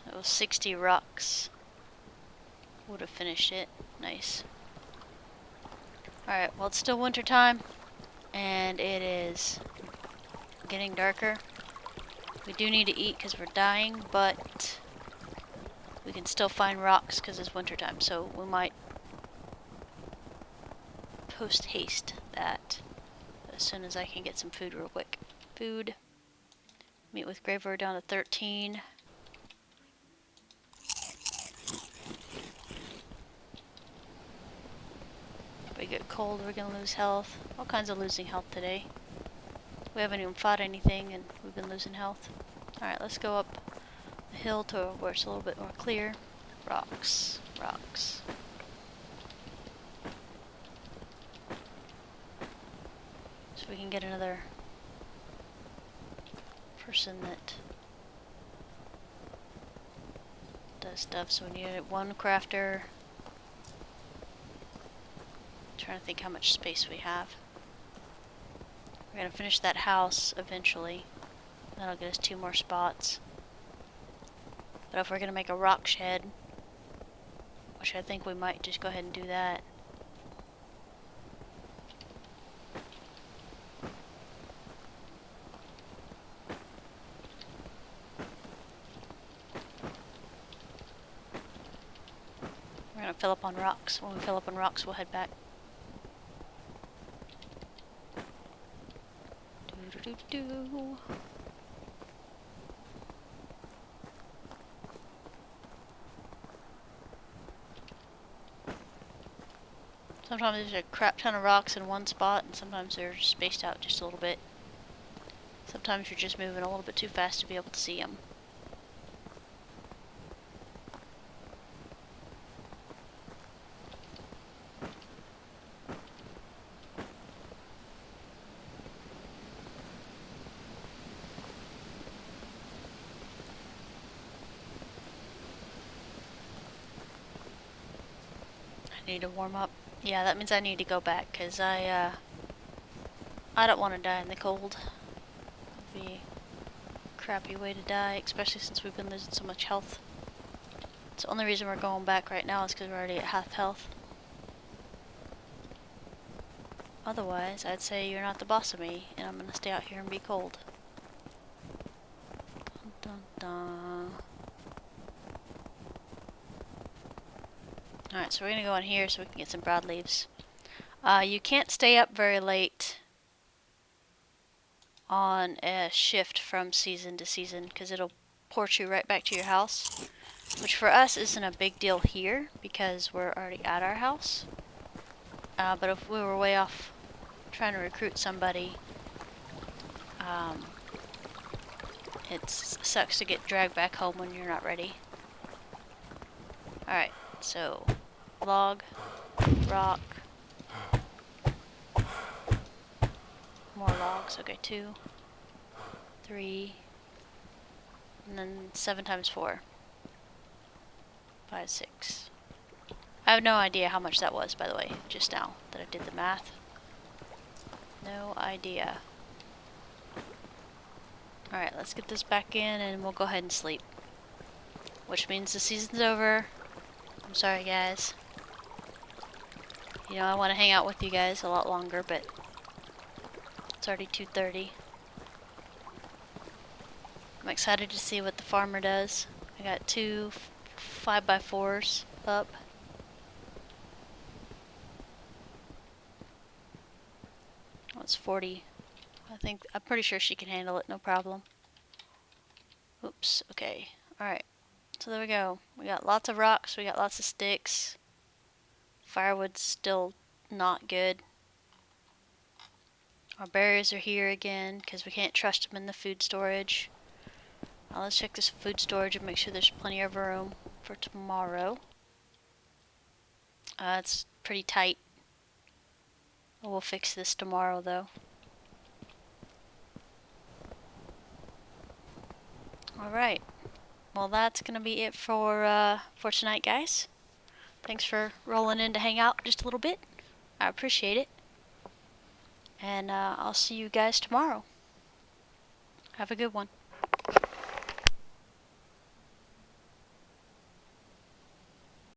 So 60 rocks would have finished it. Nice. Alright, well it's still winter time, and it is getting darker. We do need to eat because we're dying, but we can still find rocks because it's winter time, so we might post haste that as soon as I can get some food real quick. Food. Meat with gravy down to 13. If we get cold, we're gonna lose health. All kinds of losing health today. We haven't even fought anything and we've been losing health. Alright, let's go up the hill to where it's a little bit more clear. Rocks. Rocks. So we can get another person that does stuff. So we need one crafter. Trying to think how much space we have. We're gonna finish that house eventually. That'll get us 2 more spots. But if we're gonna make a rock shed, which I think we might just go ahead and do that. We're gonna fill up on rocks. When we fill up on rocks, we'll head back. Do-do-do-do. Sometimes there's a crap ton of rocks in one spot, and sometimes they're spaced out just a little bit. Sometimes you're just moving a little bit too fast to be able to see them. I need to warm up. Yeah, that means I need to go back, because I don't want to die in the cold. It'd be a crappy way to die, especially since we've been losing so much health. It's the only reason we're going back right now is because we're already at half health. Otherwise, I'd say you're not the boss of me, and I'm gonna stay out here and be cold. Dun, dun, dun. Alright, so we're gonna go in here so we can get some broadleaves. You can't stay up very late on a shift from season to season because it'll port you right back to your house, which for us isn't a big deal here because we're already at our house. But if we were way off trying to recruit somebody, it sucks to get dragged back home when you're not ready. Alright, so log, rock, more logs. Okay, 2, 3, and then 7 times 4. 5, 6. I have no idea how much that was, by the way, just now that I did the math. No idea. Alright, let's get this back in and we'll go ahead and sleep. Which means the season's over. I'm sorry, guys. You know, I want to hang out with you guys a lot longer, but it's already 2:30. I'm excited to see what the farmer does. I got 2 5x4s up. Oh, it's 40. I'm pretty sure she can handle it, no problem. Oops, okay. Alright, so there we go. We got lots of rocks, we got lots of sticks. Firewood's still not good. Our berries are here again because we can't trust them in the food storage. Now let's check this food storage and make sure there's plenty of room for tomorrow. It's pretty tight. We'll fix this tomorrow, though. Alright. Well, that's gonna be it for tonight, guys. Thanks for rolling in to hang out just a little bit. I appreciate it. And I'll see you guys tomorrow. Have a good one.